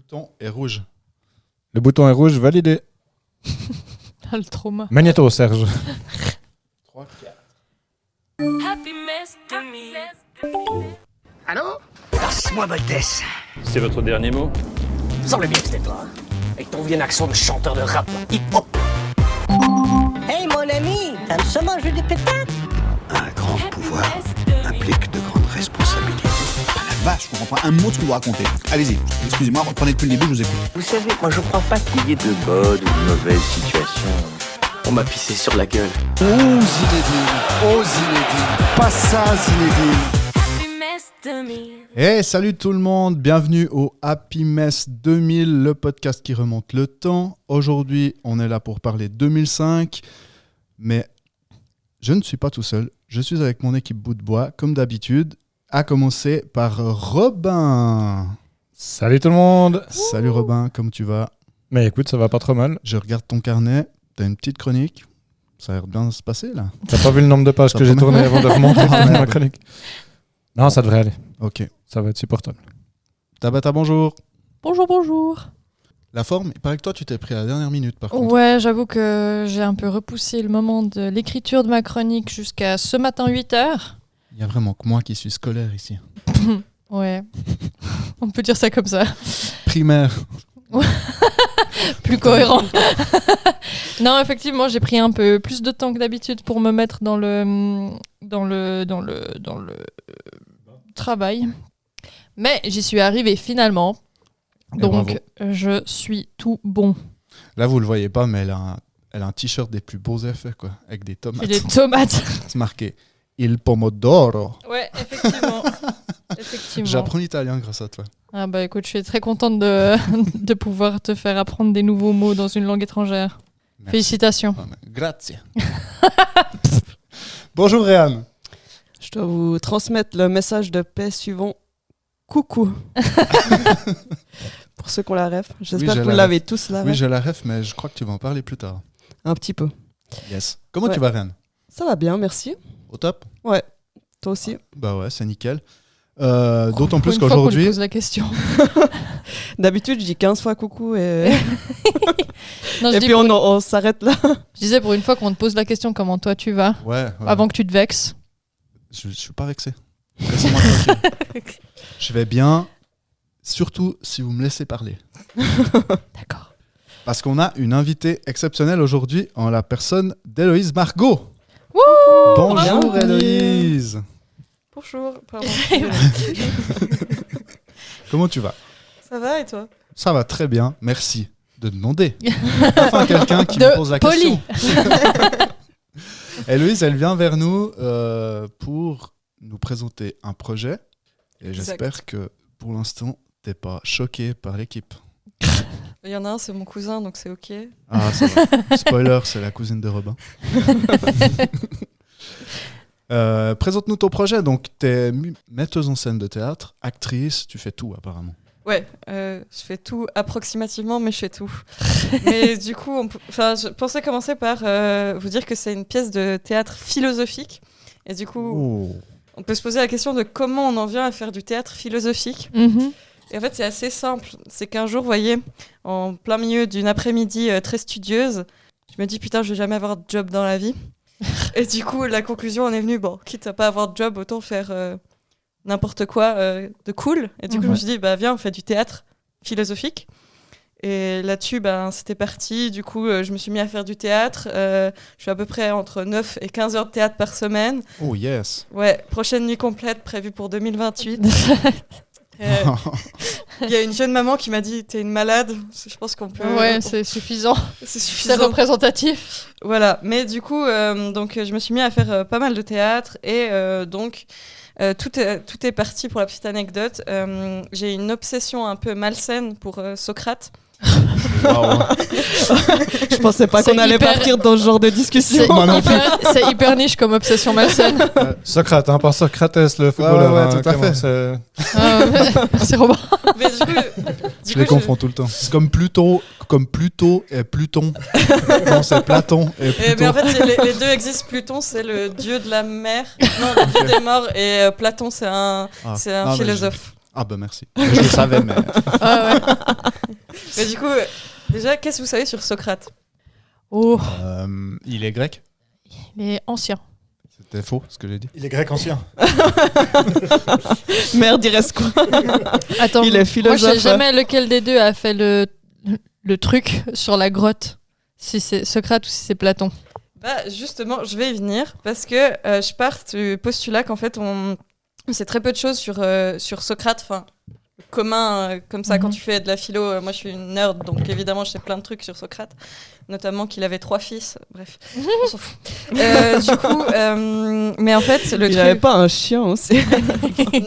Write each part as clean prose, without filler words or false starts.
bouton est rouge. Le bouton est rouge, validé. Le trauma. Magnéto, Serge. 3, 4. Allô? Passe-moi Boltès. C'est votre dernier mot? Semble bien que c'était toi, hein? Avec ton vieux accent de chanteur de rap hip-hop. Hey mon ami, t'aimes ça manger des pétates? Un grand pouvoir implique de grandes responsabilités. La vache, je comprends pas un mot de ce que vous racontez. Allez-y, excusez-moi, reprenez depuis le début, je vous écoute. Vous savez, moi je crois pas qu'il y ait de bonnes ou de mauvaises situations. On m'a pissé sur la gueule. Oh Zinedine, pas ça Zinedine. Hey, salut tout le monde, bienvenue au Happy Mess 2000, le podcast qui remonte le temps. Aujourd'hui, on est là pour parler 2005, mais je ne suis pas tout seul. Je suis avec mon équipe bout de bois, comme d'habitude, à commencer par Robin. Salut tout le monde. Salut Robin, comment tu vas? Mais écoute, ça va pas trop mal. Je regarde ton carnet, t'as une petite chronique. Ça a l'air bien de se passer là. T'as pas vu le nombre de pages Ça que j'ai promet. tourné avant de remonter ma chronique? Non, ça devrait aller. Ok. Ça va être supportable. Tabata, bonjour. Bonjour. La forme, il paraît que toi tu t'es pris à la dernière minute par contre. Ouais, j'avoue que j'ai un peu repoussé le moment de l'écriture de ma chronique jusqu'à ce matin 8h. Il y a vraiment que moi qui suis scolaire ici. Ouais, on peut dire ça comme ça. Primaire. Plus cohérent. Non, effectivement, j'ai pris un peu plus de temps que d'habitude pour me mettre dans le travail. Mais j'y suis arrivée finalement. Et Donc, je suis tout bon. Là, vous le voyez pas, mais elle a un t-shirt des plus beaux effets, quoi, avec des tomates. Et les tomates. C'est marqué Il pomodoro. Ouais, effectivement. Effectivement. J'apprends l'italien grâce à toi. Ah bah écoute, je suis très contente de pouvoir te faire apprendre des nouveaux mots dans une langue étrangère. Merci. Félicitations. Ah, mais grazie. Bonjour Réan. Je dois vous transmettre le message de paix suivant. Coucou. Pour ceux qui ont la ref. J'espère j'ai que vous la l'avez ref. tous la Oui, ref. j'ai la ref, mais je crois que tu vas en parler plus tard. Un petit peu. Yes. Comment Ouais. tu vas, Réan? Ça va bien, merci. Au top? Ouais. Toi aussi. Bah ouais, c'est nickel. D'autant Pour plus une fois qu'on lui qu'aujourd'hui... pose la question. D'habitude, je dis 15 fois coucou et, Non, je, et dis puis pour- on s'arrête là. je disais pour une fois qu'on te pose la question comment toi tu vas, Ouais, avant que tu te vexes. Je suis pas vexé. Laissez-moi tranquille. Je vais bien, surtout si vous me laissez parler. D'accord. Parce qu'on a une invitée exceptionnelle aujourd'hui en la personne d'Héloïse Margot. Bonjour Bienvenue. Héloïse. Bonjour. Pardon. Comment tu vas? Ça va et toi? Ça va très bien, merci de demander. Enfin, quelqu'un qui De me pose la poli. question. Héloïse, elle vient vers nous pour nous présenter un projet. Et Exact. j'espère que pour l'instant, t'es pas choqué par l'équipe. Il y en a un, c'est mon cousin, donc c'est ok. Ah, ça va. Spoiler, c'est la cousine de Robin. Présente-nous ton projet. Donc, t'es metteuse en scène de théâtre, actrice, tu fais tout apparemment. Ouais, je fais tout approximativement, mais je fais tout. Mais du coup, je pensais commencer par vous dire que c'est une pièce de théâtre philosophique. Et du coup, Oh. on peut se poser la question de comment on en vient à faire du théâtre philosophique. Mhm. Et en fait, c'est assez simple. C'est qu'un jour, vous voyez, en plein milieu d'une après-midi très studieuse, je me dis, putain, je vais jamais avoir de job dans la vie. Et du coup, la conclusion en est venue, bon, quitte à pas avoir de job, autant faire n'importe quoi de cool. Et du coup, je me suis dit, bah viens, on fait du théâtre philosophique. Et là-dessus, c'était parti. Du coup, je me suis mis à faire du théâtre. Je suis à peu près entre 9 et 15 heures de théâtre par semaine. Oh yes. Ouais, prochaine nuit complète prévue pour 2028. Il y a une jeune maman qui m'a dit, t'es une malade. Je pense qu'on peut... Ouais, c'est suffisant. c'est C'est suffisant. représentatif. Voilà, mais du coup, donc, je me suis mis à faire pas mal de théâtre et donc tout est parti pour la petite anecdote. J'ai une obsession un peu malsaine pour Socrate. Wow. Je pensais pas C'est qu'on allait hyper- partir dans ce genre de discussion. C'est hyper niche comme obsession malsaine. Socrate, pas Socrates, le footballeur. ouais, tout à fait. C'est... Merci Robin. Mais du coup, Je les confonds tout le temps. C'est comme Pluto et Pluton. Non, c'est Platon et Pluton. mais en fait, les deux existent. Pluton, c'est le dieu de la mer. Non, le dieu des morts. Et Platon, c'est un Non, mais philosophe. Ah bah merci. Je le savais, mais... Ouais. Mais du coup, déjà, qu'est-ce que vous savez sur Socrate? Oh, Il est grec. il est ancien. C'était faux ce que j'ai dit. Il est grec ancien. Merde, il reste quoi? Attends, Il est moi je philosophe. sais jamais lequel des deux a fait le truc sur la grotte. Si c'est Socrate ou si c'est Platon. Bah, justement, je vais y venir parce que je pars du postulat qu'en fait, on sait très peu de choses sur Socrate. Enfin, commun, comme ça, quand tu fais de la philo. Moi, je suis une nerd, donc évidemment, je sais plein de trucs sur Socrate. Notamment qu'il avait 3 fils. Bref, on s'en fout. Du coup, mais en fait, le Il truc... avait pas un chien aussi.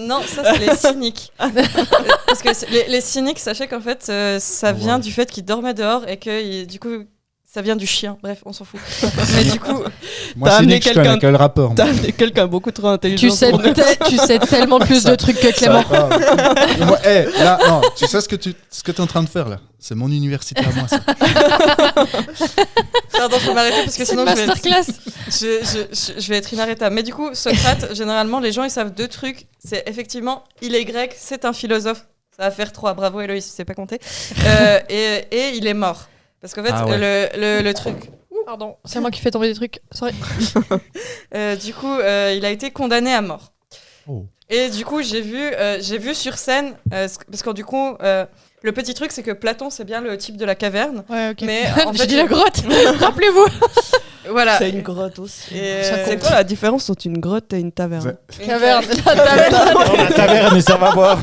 Non, ça, c'est les cyniques. Parce que les cyniques, sachez qu'en fait, ça vient du fait qu'ils dormaient dehors et que, du coup... Ça vient du chien, bref, on s'en fout. Mais du coup, Moi, T'as c'est amené dit que je connais quelqu'un- quel rapport. T'as amené quelqu'un beaucoup trop intelligent. Tu sais, tu sais tellement plus de trucs que Clément. Moi, là, non, tu sais ce que tu es en train de faire là. C'est mon université à moi. Ça. pardon, faut m'arrêter parce que C'est sinon une je vais, masterclass. je vais être inarrêtable. Mais du coup, Socrate, généralement, les gens ils savent 2 trucs. C'est effectivement, il est grec, c'est un philosophe. Ça va faire 3. Bravo Héloïse, tu sais pas compter. Et il est mort. Parce qu'en fait, Ah ouais. le truc. Pardon, c'est moi qui fais tomber des trucs. Sorry. Du coup, il a été condamné à mort. Oh. Et du coup, j'ai vu sur scène, parce que du coup, le petit truc, c'est que Platon, c'est bien le type de la caverne. Ouais, ok. Mais en J'ai fait, dit la grotte. Rappelez-vous. Voilà. C'est une grotte aussi. Et, C'est quoi la différence entre une grotte et une taverne? une Caverne. La taverne et ça va boire.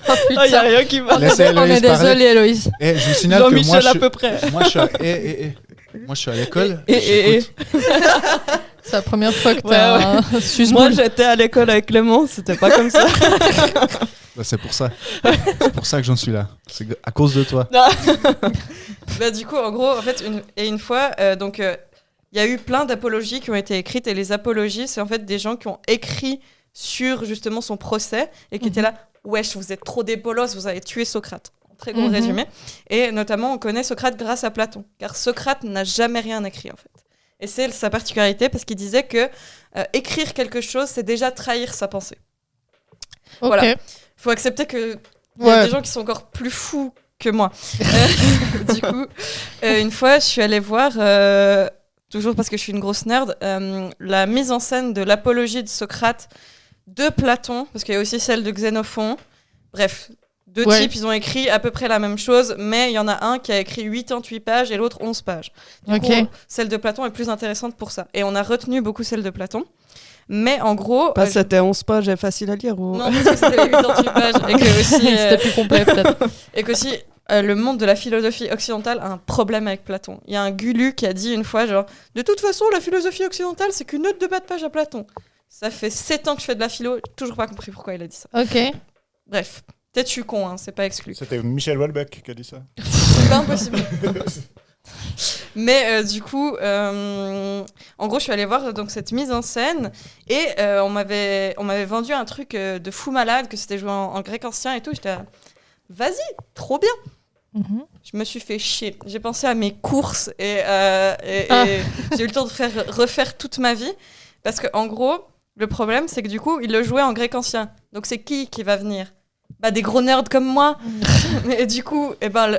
Oh Ah, y a putain. rien qui va. Laissez On est Héloïse parler. désolé, Héloïse. Et je vous signale que moi, Jean-Michel à peu près. moi, je suis à... Moi, je suis à l'école. Et. C'est la première fois que Ouais, t'as un Moi, susmoule. j'étais à l'école avec Clément, c'était pas comme ça. Bah, c'est pour ça. C'est pour ça que j'en suis là. C'est à cause de toi. Bah, du coup, en gros, en fait, une fois, donc, il y a eu plein d'apologies qui ont été écrites. Et les apologies, c'est en fait des gens qui ont écrit sur justement son procès et qui étaient là. Wesh, vous êtes trop des bolosses, vous avez tué Socrate. Très gros résumé. Et notamment, on connaît Socrate grâce à Platon. Car Socrate n'a jamais rien écrit, en fait. Et c'est sa particularité parce qu'il disait que écrire quelque chose, c'est déjà trahir sa pensée. Ok. Voilà. Faut accepter qu'il y a des gens qui sont encore plus fous que moi. Du coup, une fois, je suis allée voir, toujours parce que je suis une grosse nerd, la mise en scène de l'apologie de Socrate de Platon, parce qu'il y a aussi celle de Xénophon. Bref, 2 types, ils ont écrit à peu près la même chose, mais il y en a un qui a écrit 88 pages et l'autre 11 pages. Du coup, celle de Platon est plus intéressante pour ça. Et on a retenu beaucoup celle de Platon. Mais en gros... C'était 11 pages et facile à lire ou... Non, parce que c'était 88 pages. Et que aussi, C'était plus complet, peut-être. et qu'aussi, le monde de la philosophie occidentale a un problème avec Platon. Il y a un Gulu qui a dit une fois, genre, de toute façon, la philosophie occidentale, c'est qu'une note de bas de page à Platon. Ça fait 7 ans que je fais de la philo, j'ai toujours pas compris pourquoi il a dit ça. Ok. Bref, peut-être je suis con, hein, c'est pas exclu. C'était Michel Houellebecq qui a dit ça. C'est pas impossible. Mais du coup, en gros, je suis allée voir donc, cette mise en scène et on m'avait vendu un truc de fou malade, que c'était joué en grec ancien et tout. J'étais là, vas-y, trop bien. Je me suis fait chier. J'ai pensé à mes courses et j'ai eu le temps de refaire toute ma vie. Parce qu'en gros, le problème, c'est que du coup, il le jouait en grec ancien. Donc c'est qui va venir ? Bah, des gros nerds comme moi. Et du coup,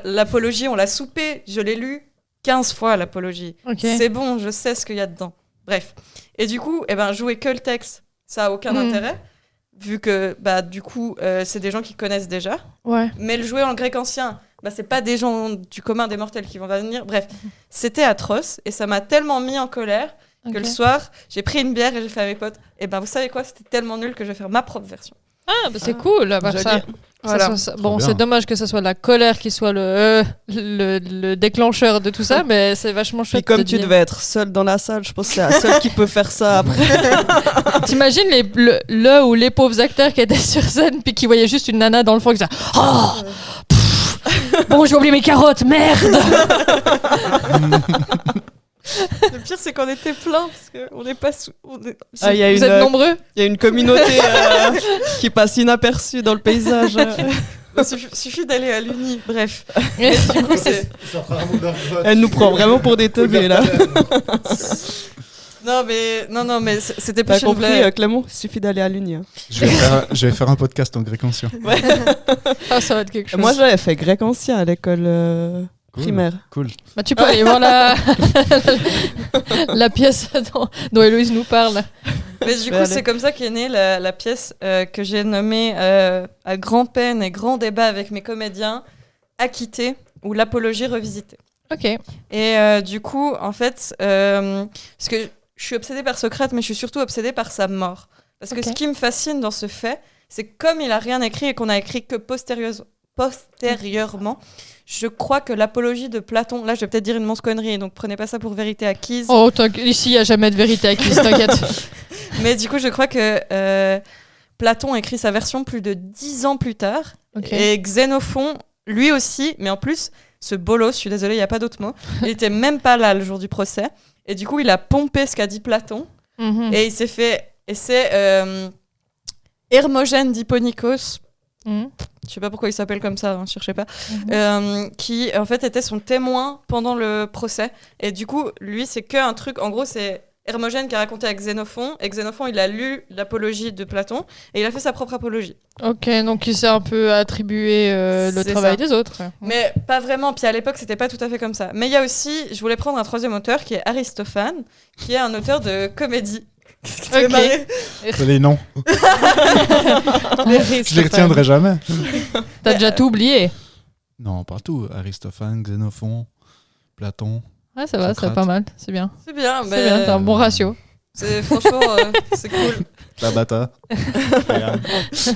l'apologie, on l'a soupé. Je l'ai lu 15 fois, l'apologie. Okay. C'est bon, je sais ce qu'il y a dedans. Bref. Et du coup, jouer que le texte, ça a aucun intérêt. Vu que, du coup, c'est des gens qui connaissent déjà. Ouais. Mais le jouer en grec ancien, c'est pas des gens du commun des mortels qui vont venir. Bref, c'était atroce. Et ça m'a tellement mis en colère que le soir, j'ai pris une bière et j'ai fait à mes potes. Et vous savez quoi ? C'était tellement nul que je vais faire ma propre version. Ah, c'est cool. Là, ça. Voilà. Bon, c'est dommage que ce soit la colère qui soit le déclencheur de tout ça, mais c'est vachement chouette. Puis comme tu devais être seule dans la salle, je pense que c'est la seule qui peut faire ça après. T'imagines le ou les pauvres acteurs qui étaient sur scène puis qui voyaient juste une nana dans le fond qui disait « Oh bon, j'ai oublié mes carottes, merde !» Le pire, c'est qu'on était plein parce qu'on n'est pas Vous êtes nombreux. Il y a une communauté qui passe inaperçue dans le paysage. Suffit d'aller à l'uni, bref. Et du coup, Elle nous prend vraiment pour des teubés là. Non, mais c'était T'as plus une compris, blague. Clément? Il suffit d'aller à l'Uni. Hein. Je vais faire un podcast en grec ancien. Ah, ça va être quelque chose. Moi, j'avais fait grec ancien à l'école primaire. Cool. Bah, tu peux aller voir la pièce dont Héloïse nous parle. Mais du coup, c'est comme ça qu'est née la pièce que j'ai nommée à grand-peine et grand débat avec mes comédiens, Acquitté ou l'apologie revisitée. Ok. Et du coup, en fait, parce que je suis obsédée par Socrate, mais je suis surtout obsédée par sa mort. Parce que ce qui me fascine dans ce fait, c'est que comme il a rien écrit et qu'on a écrit que postérieurement, je crois que l'apologie de Platon, là je vais peut-être dire une connerie, donc prenez pas ça pour vérité acquise. Oh, ici il n'y a jamais de vérité acquise, t'inquiète. Mais du coup, je crois que Platon écrit sa version plus de 10 ans plus tard. Okay. Et Xénophon, lui aussi, mais en plus, ce bolos, je suis désolée, il n'y a pas d'autre mot, il était même pas là le jour du procès. Et du coup, il a pompé ce qu'a dit Platon. Et il s'est fait... Et c'est Hermogène d'Hipponikos. Je sais pas pourquoi il s'appelle comme ça, hein, cherchez pas. Qui, en fait, était son témoin pendant le procès. Et du coup, lui, c'est qu'un truc... En gros, c'est... Hermogène qui a raconté à Xénophon, et Xénophon il a lu l'apologie de Platon et il a fait sa propre apologie. Ok, donc il s'est un peu attribué le travail des autres. Mais pas vraiment, puis à l'époque c'était pas tout à fait comme ça. Mais il y a aussi, je voulais prendre un troisième auteur qui est Aristophane, qui est un auteur de comédie. Qu'est-ce qui te fait marrer ? Les noms. Je les retiendrai jamais. T'as déjà tout oublié ? Non, pas tout. Aristophane, Xénophon, Platon. Ouais, ça va, Socrate. c'est pas mal, c'est bien. C'est bien, mais... C'est bien, t'as un bon ratio. C'est, franchement, c'est cool. Tabata.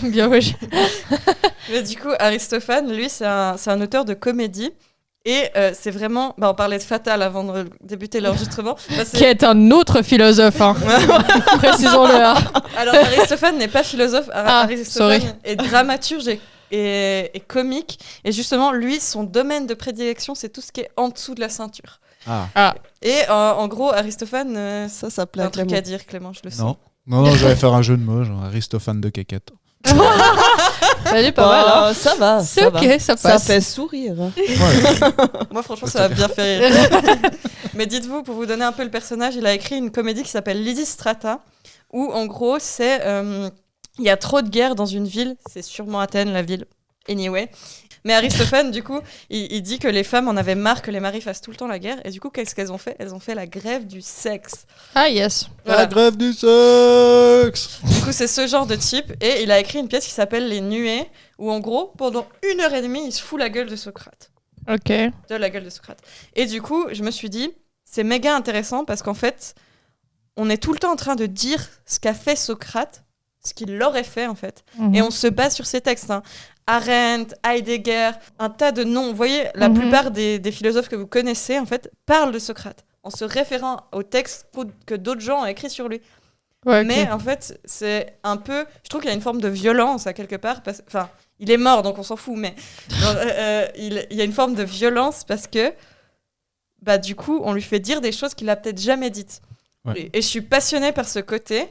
Bien, ouais. Mais du coup, Aristophane, lui, c'est un auteur de comédie. Et c'est vraiment... Bah, on parlait de Fatal avant de débuter l'enregistrement. Bah, Qui est un autre philosophe, hein. Précisons-le. Hein. Alors, Aristophane n'est pas philosophe. Aristophane est dramaturge et comique. Et justement, lui, son domaine de prédilection, c'est tout ce qui est en dessous de la ceinture. Et en gros, Aristophane... ça plaît un truc à dire, Clément, je le sais. Non, je vais faire un jeu de mots, genre Aristophane de Quéquette. Elle est pas mal, hein. Ça va. C'est ok, ça passe. Ça fait sourire. Moi, franchement, ça m'a bien fait rire. Mais dites-vous, pour vous donner un peu le personnage, il a écrit une comédie qui s'appelle Lysistrata, où en gros, c'est... il y a trop de guerres dans une ville, c'est sûrement Athènes, la ville. Anyway. Mais Aristophane, du coup, il dit que les femmes en avaient marre que les maris fassent tout le temps la guerre. Et du coup, qu'est-ce qu'elles ont fait ? Elles ont fait la grève du sexe. Ah, yes. Voilà. La grève du sexe. Du coup, c'est ce genre de type. Et il a écrit une pièce qui s'appelle Les Nuées, où en gros, pendant 1h30, il se fout la gueule de Socrate. Ok. De la gueule de Socrate. Et du coup, je me suis dit, c'est méga intéressant parce qu'en fait, on est tout le temps en train de dire ce qu'a fait Socrate, ce qu'il aurait fait en fait. Et on se base sur ces textes. Hein. Arendt, Heidegger, un tas de noms. Vous voyez, la plupart des philosophes que vous connaissez, en fait, parlent de Socrate, en se référant aux textes que d'autres gens ont écrits sur lui. Ouais, mais okay. En fait, c'est un peu... Je trouve qu'il y a une forme de violence, à quelque part. Enfin, il est mort, donc on s'en fout, mais il y a une forme de violence parce que, bah, du coup, on lui fait dire des choses qu'il a peut-être jamais dites. Ouais. Et je suis passionnée par ce côté.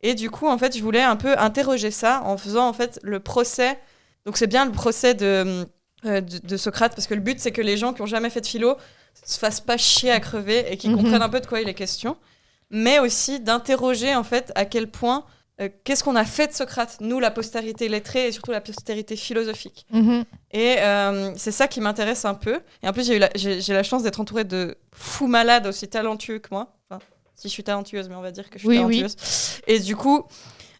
Et du coup, en fait, je voulais un peu interroger ça en faisant, en fait, le procès... Donc c'est bien le procès de Socrate, parce que le but, c'est que les gens qui n'ont jamais fait de philo se fassent pas chier à crever et qu'ils comprennent un peu de quoi il est question. Mais aussi d'interroger, en fait, à quel point... qu'est-ce qu'on a fait de Socrate, nous, la postérité lettrée et surtout la postérité philosophique. Et c'est ça qui m'intéresse un peu. Et en plus, j'ai la chance d'être entourée de fous malades aussi talentueux que moi. Enfin, si je suis talentueuse, mais on va dire que je suis talentueuse. Oui. Et du coup...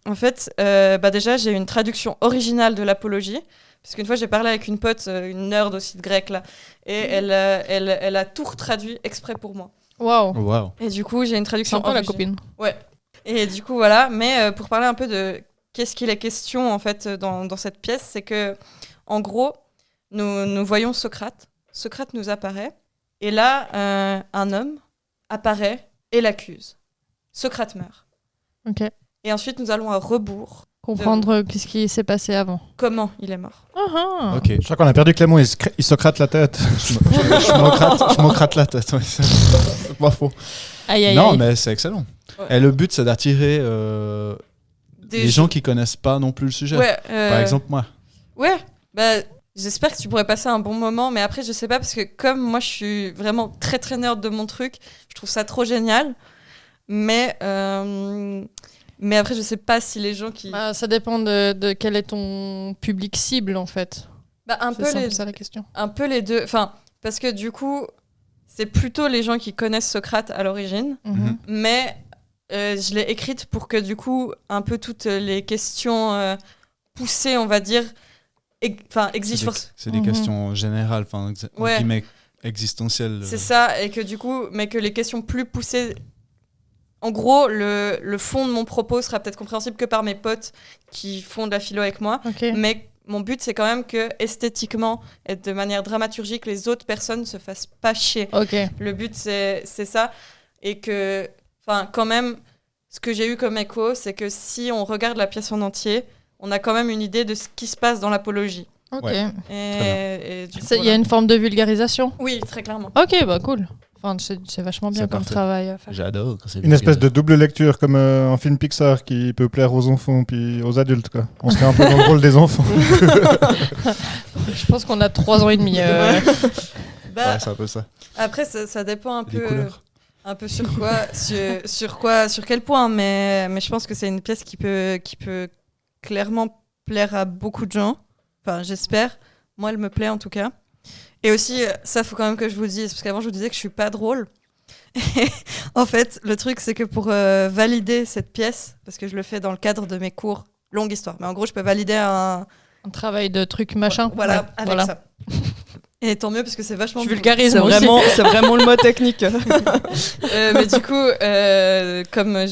En fait, déjà, j'ai une traduction originale de l'apologie, parce qu'une fois, j'ai parlé avec une pote, une nerd aussi de grec, là, et elle a tout retraduit exprès pour moi. Waouh. Et du coup, j'ai une traduction originale. La copine. Ouais. Et du coup, voilà. Mais pour parler un peu de qu'est-ce qu'il est question, en fait, dans cette pièce, c'est que, en gros, nous voyons Socrate. Socrate nous apparaît, et là, un homme apparaît et l'accuse. Socrate meurt. Ok. Et ensuite, nous allons à rebours. Comprendre ce qui s'est passé avant. Comment il est mort. Ok. Je crois qu'on a perdu Clément, il Socrate la tête. Je m'ocrate la tête. Ouais. C'est pas faux. Non, mais c'est excellent. Ouais. Et le but, c'est d'attirer les gens qui connaissent pas non plus le sujet. Ouais, par exemple, moi. Ouais, j'espère que tu pourrais passer un bon moment, mais après, je sais pas, parce que comme moi, je suis vraiment très très nerd de mon truc, je trouve ça trop génial. Mais après, je sais pas si les gens qui... Bah, ça dépend de quel est ton public cible, en fait. Bah, un peu ça la question. Un peu les deux. Enfin, parce que du coup, c'est plutôt les gens qui connaissent Socrate à l'origine. Mhm. Mais je l'ai écrite pour que du coup, un peu toutes les questions poussées, on va dire, existent. C'est des questions générales, Ouais. guillemets, existentielles. C'est ça, et que du coup, mais que les questions plus poussées... En gros, le fond de mon propos sera peut-être compréhensible que par mes potes qui font de la philo avec moi. Ok. Mais mon but, c'est quand même que esthétiquement et de manière dramaturgique, les autres personnes se fassent pas chier. Ok. Le but, c'est ça. Et que, quand même, ce que j'ai eu comme écho, c'est que si on regarde la pièce en entier, on a quand même une idée de ce qui se passe dans l'apologie. Ok. Ouais. Et du coup, Il y a une forme de vulgarisation. Oui, très clairement. Ok, bah cool. Enfin, c'est vachement bien C'est comme parfait. travail à faire. J'adore. quand c'est Une espèce de vulgaire. double lecture comme un film Pixar qui peut plaire aux enfants puis aux adultes, quoi. On serait un peu dans le rôle des enfants. Je pense qu'on a 3 ans et demi. Bah, Ouais, c'est un peu ça. après, ça dépend un Les peu. couleurs. Un peu sur quoi, sur quel point, mais je pense que c'est une pièce qui peut clairement plaire à beaucoup de gens. Enfin, j'espère. Moi, elle me plaît en tout cas. Et aussi, ça, faut quand même que je vous dise, parce qu'avant, je vous disais que je suis pas drôle. Et en fait, le truc, c'est que pour valider cette pièce, parce que je le fais dans le cadre de mes cours, longue histoire, mais en gros, je peux valider un travail de truc machin. Voilà, Ouais, avec voilà. ça. Et tant mieux, parce que c'est vachement Je plus- vulgarise C'est moi aussi. c'est vraiment le mot technique. Mais du coup, comme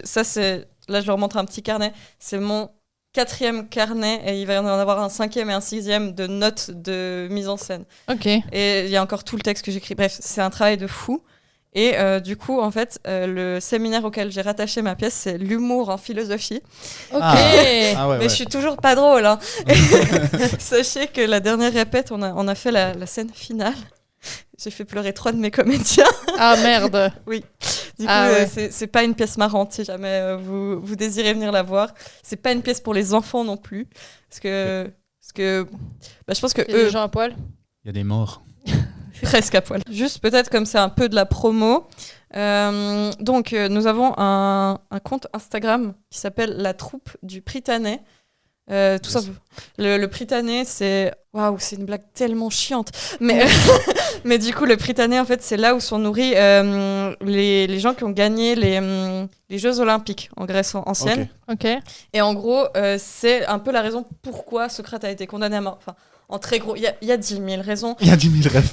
ça, c'est. Là, je leur montre un petit carnet. C'est mon 4e carnet et il va y en avoir un 5e et un 6e de notes de mise en scène. Ok. Et il y a encore tout le texte que j'écris. Bref, c'est un travail de fou. Et du coup, en fait, le séminaire auquel j'ai rattaché ma pièce, c'est l'humour en philosophie. Ok. Ah ouais, Mais ouais. je suis toujours pas drôle. Hein. Sachez que la dernière répète, on a fait la scène finale. J'ai fait pleurer 3 de mes comédiens. Ah merde. Du coup, Ah ouais. c'est pas une pièce marrante si jamais vous désirez venir la voir. C'est pas une pièce pour les enfants non plus. Parce que je pense que Il y a des eux, gens à poil. Il y a des morts. presque à poil. Juste peut-être comme c'est un peu de la promo. Donc, nous avons un compte Instagram qui s'appelle La Troupe du Prytanée. Tout ça. Le Prytanée, c'est... Waouh, c'est une blague tellement chiante. Mais du coup, le Prytanée, en fait, c'est là où sont nourris les gens qui ont gagné les Jeux Olympiques en Grèce ancienne. Ok. Et en gros, c'est un peu la raison pourquoi Socrate a été condamné à mort. Enfin, en très gros, il y a 10 000 raisons. Il y a 10 000 rêves.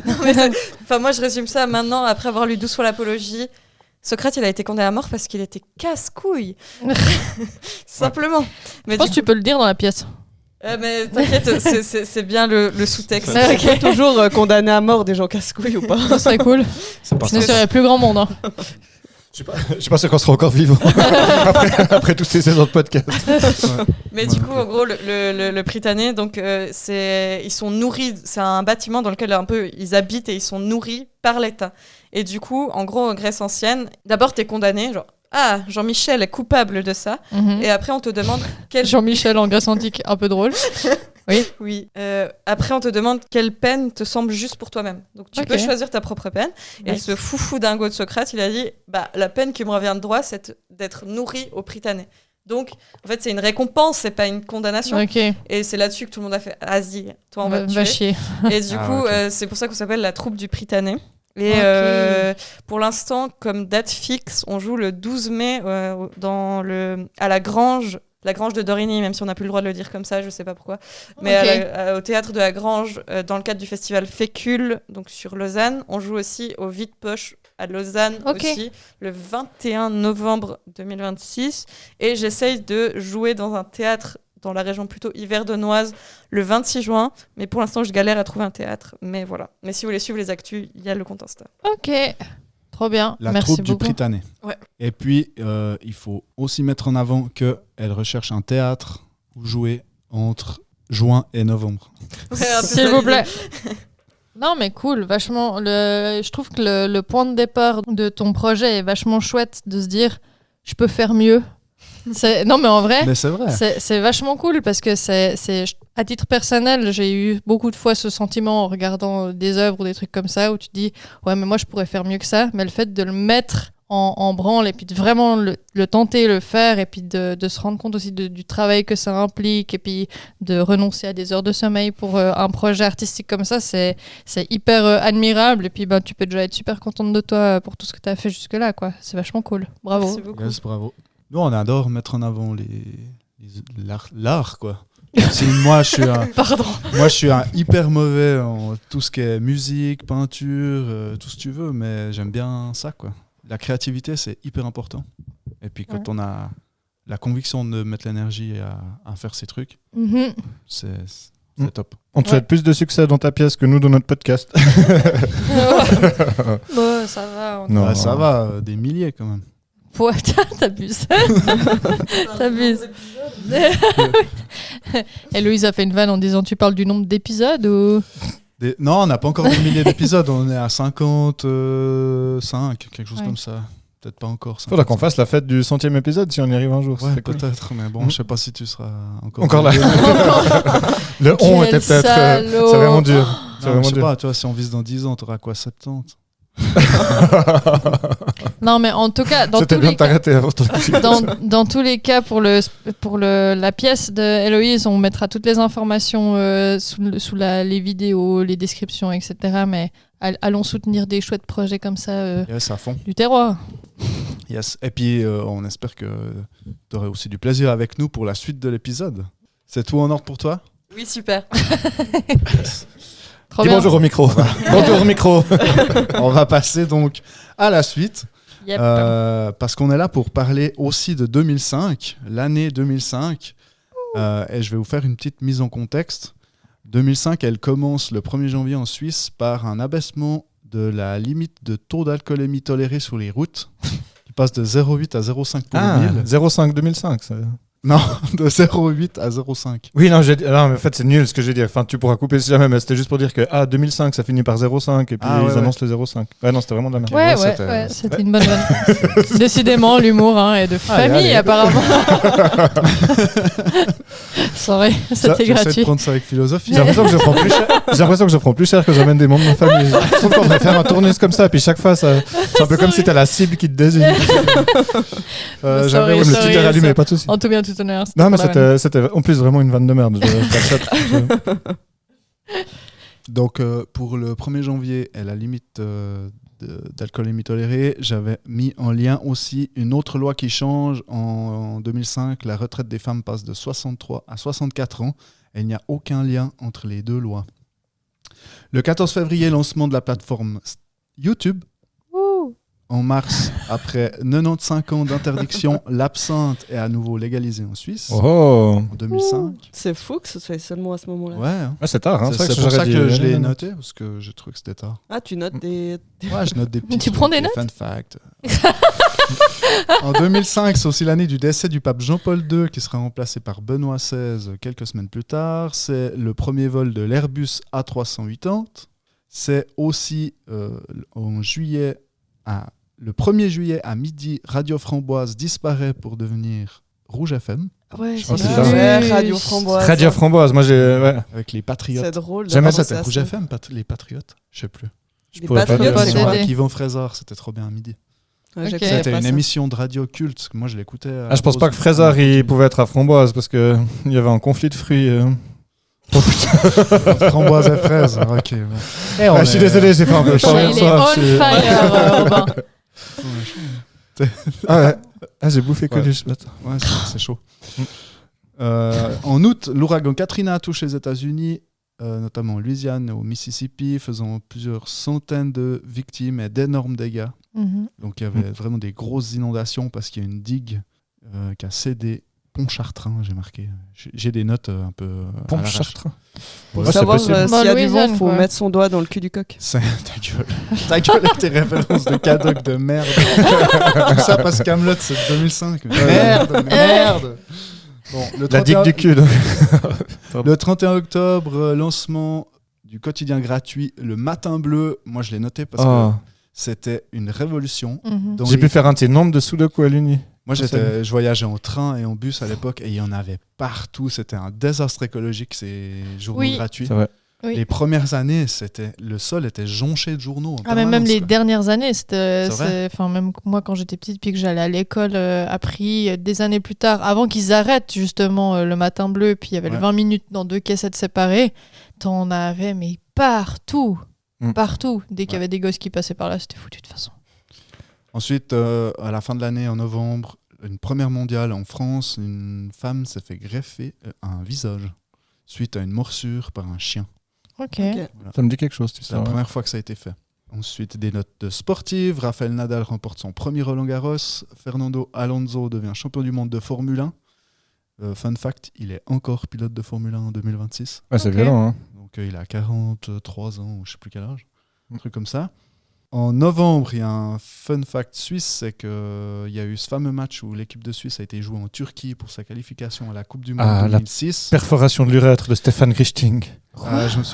Non, mais moi, je résume ça maintenant, après avoir lu 12 fois l'Apologie. Socrate, il a été condamné à mort parce qu'il était casse-couille. Simplement. Mais Je pense que tu peux le dire dans la pièce. mais t'inquiète, c'est bien le sous-texte. Ouais, ok. Toujours condamné à mort des gens casse-couilles ou pas. Ça serait cool. C'est pas Sinon, ça. il y aurait plus grand monde. Hein. Je suis pas sûr qu'on sera encore vivant après tous ces saisons de podcast. Mais du coup, en gros, le Prytanée, donc, ils sont nourris. C'est un bâtiment dans lequel un peu ils habitent et ils sont nourris par l'État. Et du coup, en gros, en Grèce ancienne, d'abord t'es condamné, genre ah, Jean-Michel est coupable de ça. Mhm. Et après, on te demande quelle Jean-Michel en Grèce antique, un peu drôle. Oui. Après, on te demande quelle peine te semble juste pour toi-même. Donc, tu Ok. peux choisir ta propre peine. Et Nice. ce foufou dingo de Socrate, il a dit la peine qui me revient de droit, c'est d'être nourri au Prytanée. Donc, en fait, c'est une récompense, c'est pas une condamnation. Ok. Et c'est là-dessus que tout le monde a fait Vas-y, toi, on va te Va tuer. chier. Et du Ah, coup, ok. c'est pour ça qu'on s'appelle la troupe du Prytanée. Et Ok. pour l'instant, comme date fixe, on joue le 12 mai à la Grange de Dorigny, même si on n'a plus le droit de le dire comme ça, je sais pas pourquoi. Mais Ok. au théâtre de la Grange, dans le cadre du festival Fécule, donc sur Lausanne. On joue aussi au Vide-Poche à Lausanne Ok. aussi, le 21 novembre 2026. Et j'essaye de jouer dans un théâtre dans la région plutôt yverdonnoise le 26 juin. Mais pour l'instant, je galère à trouver un théâtre. Mais voilà. Mais si vous voulez suivre les actus, il y a le compte Insta. Ok. Trop bien. La Merci troupe du beaucoup. Prytanée. Ouais. Et puis, il faut aussi mettre en avant qu'elle recherche un théâtre où jouer entre juin et novembre. S'il vous plaît. Non, mais cool, vachement. Je trouve que le point de départ de ton projet est vachement chouette de se dire je peux faire mieux. Non, mais en vrai, Mais c'est vrai. c'est vachement cool parce que à titre personnel, j'ai eu beaucoup de fois ce sentiment en regardant des œuvres ou des trucs comme ça où tu te dis ouais, mais moi je pourrais faire mieux que ça. Mais le fait de le mettre en branle et puis de vraiment le tenter, le faire et puis de se rendre compte aussi du travail que ça implique et puis de renoncer à des heures de sommeil pour un projet artistique comme ça, c'est hyper admirable et puis tu peux déjà être super contente de toi pour tout ce que tu as fait jusque-là, quoi. C'est vachement cool. Bravo. Merci beaucoup. Yes, bravo. Nous, on adore mettre en avant l'art, quoi. Si moi, je suis un hyper mauvais en tout ce qui est musique, peinture, tout ce que tu veux, mais j'aime bien ça, quoi. La créativité, c'est hyper important. Et puis quand on a la conviction de mettre l'énergie à faire ces trucs, c'est top. On te souhaite plus de succès dans ta pièce que nous dans notre podcast. Bon, ça va. Non. Ouais, ça va, des milliers quand même. Ouais, t'abuses. T'abuses. Héloïse a fait une vanne en disant tu parles du nombre d'épisodes ou... Non, on n'a pas encore des milliers d'épisodes, on est à 55, quelque chose comme ça. Peut-être pas encore. Faudra qu'on fasse la fête du 100e épisode si on y arrive un jour. Ouais, peut-être, mais bon, je sais pas si tu seras encore là. Le on était peut-être... c'est vraiment dur. Non, je sais pas, tu vois, si on vise dans 10 ans, t'auras quoi, 70? Non, mais en tout cas, c'était bien de t'arrêter avant ton dans tous les cas, pour la pièce de Héloïse, on mettra toutes les informations sous les vidéos, les descriptions, etc. Mais allons soutenir des chouettes projets comme ça yes, à fond. Du terroir. Yes. Et puis, on espère que tu auras aussi du plaisir avec nous pour la suite de l'épisode. C'est tout en ordre pour toi? Oui, super. Yes. Dis bonjour au micro. Bonjour au micro. On va passer donc à la suite. Yep. Parce qu'on est là pour parler aussi de 2005, l'année 2005. Et je vais vous faire une petite mise en contexte. 2005, elle commence le 1er janvier en Suisse par un abaissement de la limite de taux d'alcoolémie tolérée sur les routes. Qui passe de 0,8 à 0,5 pour le 1000. 0,5 2005, ça... Non, de 0,8 à 0,5. Oui, non, mais en fait, c'est nul ce que j'ai dit. Enfin, tu pourras couper si jamais, mais c'était juste pour dire que 2005, ça finit par 0,5 et puis ils annoncent le 0,5. Ouais, non, c'était vraiment de la merde. Ouais, c'était une bonne vanne. Décidément, l'humour est de famille, allez. Apparemment. Sorry, c'était gratuit. J'essaie de prendre ça avec philosophie. J'ai l'impression que je prends plus cher que j'emmène des membres de ma famille. Je trouve qu'on devrait faire un tournus comme ça, puis chaque fois, c'est un peu comme si t'as la cible qui te désigne. Sorry, comme le tuteur allumé, pas de soucis. En tout bien, tout honneur. Non, mais c'était en plus vraiment une vanne de merde. Donc, pour le 1er janvier et la limite d'alcoolémie tolérée, j'avais mis en lien aussi une autre loi qui change en 2005. La retraite des femmes passe de 63 à 64 ans et il n'y a aucun lien entre les deux lois. Le 14 février, lancement de la plateforme YouTube. En mars, après 95 ans d'interdiction, l'absinthe est à nouveau légalisée en Suisse. En 2005. C'est fou que ce soit seulement à ce moment-là. Ouais. C'est tard. Hein, c'est pour ça que je l'ai noté, parce que j'ai trouvé que c'était tard. Ah, tu notes des... Ouais, je note des petits Tu prends des notes fun facts. En 2005, c'est aussi l'année du décès du pape Jean-Paul II, qui sera remplacé par Benoît XVI quelques semaines plus tard. C'est le premier vol de l'Airbus A380. C'est aussi en juillet... Le 1er juillet à midi, Radio Framboise disparaît pour devenir Rouge FM. Ouais, Radio Framboise. Radio Framboise, moi j'ai... Ouais. Avec les Patriotes. C'est drôle. Jamais c'était Rouge FM, les Patriotes. Je sais plus. Les Patriotes, c'est moi qui Yvan Fraser, c'était trop bien à midi. Ouais, c'était une émission de radio culte, que moi je l'écoutais. Je pense pas que Fraser il pouvait être à Framboise parce qu'il y avait un conflit de fruits. Framboise et fraises. Ok. Bon. Je suis désolé, j'ai fait un peu Il est on fire, Robin. J'ai bouffé Coluche ce matin. Ouais, c'est chaud. En août, l'ouragan Katrina touche les États-Unis, notamment en Louisiane et au Mississippi, faisant plusieurs centaines de victimes et d'énormes dégâts. Donc il y avait vraiment des grosses inondations parce qu'il y a une digue qui a cédé. Pontchartrain, j'ai marqué. J'ai des notes un peu. Pontchartrain. Pour savoir s'il y a du vent, il faut mettre son doigt dans le cul du coq. Ta gueule. Ta gueule avec tes références de cadoc de merde. Tout ça parce que Kaamelott, c'est de 2005. Merde. Bon, la digue du cul. Le 31 octobre, lancement du quotidien gratuit Le Matin Bleu. Moi, je l'ai noté parce que c'était une révolution. J'ai pu faire un petit nombre de sudoku à l'Uni. Moi, je voyageais en train et en bus à l'époque et il y en avait partout. C'était un désastre écologique, ces journaux gratuits. C'est vrai. Oui. Les premières années, le sol était jonché de journaux. Ah, mais même les quoi. dernières années, c'était. C'est vrai. Enfin, même moi, quand j'étais petite, puis que j'allais à l'école, appris des années plus tard, avant qu'ils arrêtent justement le matin bleu, puis il y avait le 20 minutes dans 2 cassettes séparées, t'en avais, mais partout. Partout. Dès qu'il y avait des gosses qui passaient par là, c'était foutu de toute façon. Ensuite, à la fin de l'année, en novembre, une première mondiale en France, une femme s'est fait greffer un visage suite à une morsure par un chien. Ok. Voilà. Ça me dit quelque chose, tu sais. C'est la première fois que ça a été fait. Ensuite, des notes sportives. Rafael Nadal remporte son premier Roland-Garros. Fernando Alonso devient champion du monde de Formule 1. Fun fact, il est encore pilote de Formule 1 en 2026. Ouais, c'est violent. Hein. Donc il a 43 ans, ou je sais plus quel âge. Un truc comme ça. En novembre, il y a un fun fact suisse, c'est qu'il y a eu ce fameux match où l'équipe de Suisse a été jouée en Turquie pour sa qualification à la Coupe du Monde 2006. Perforation de l'urètre de Stéphane Grichting.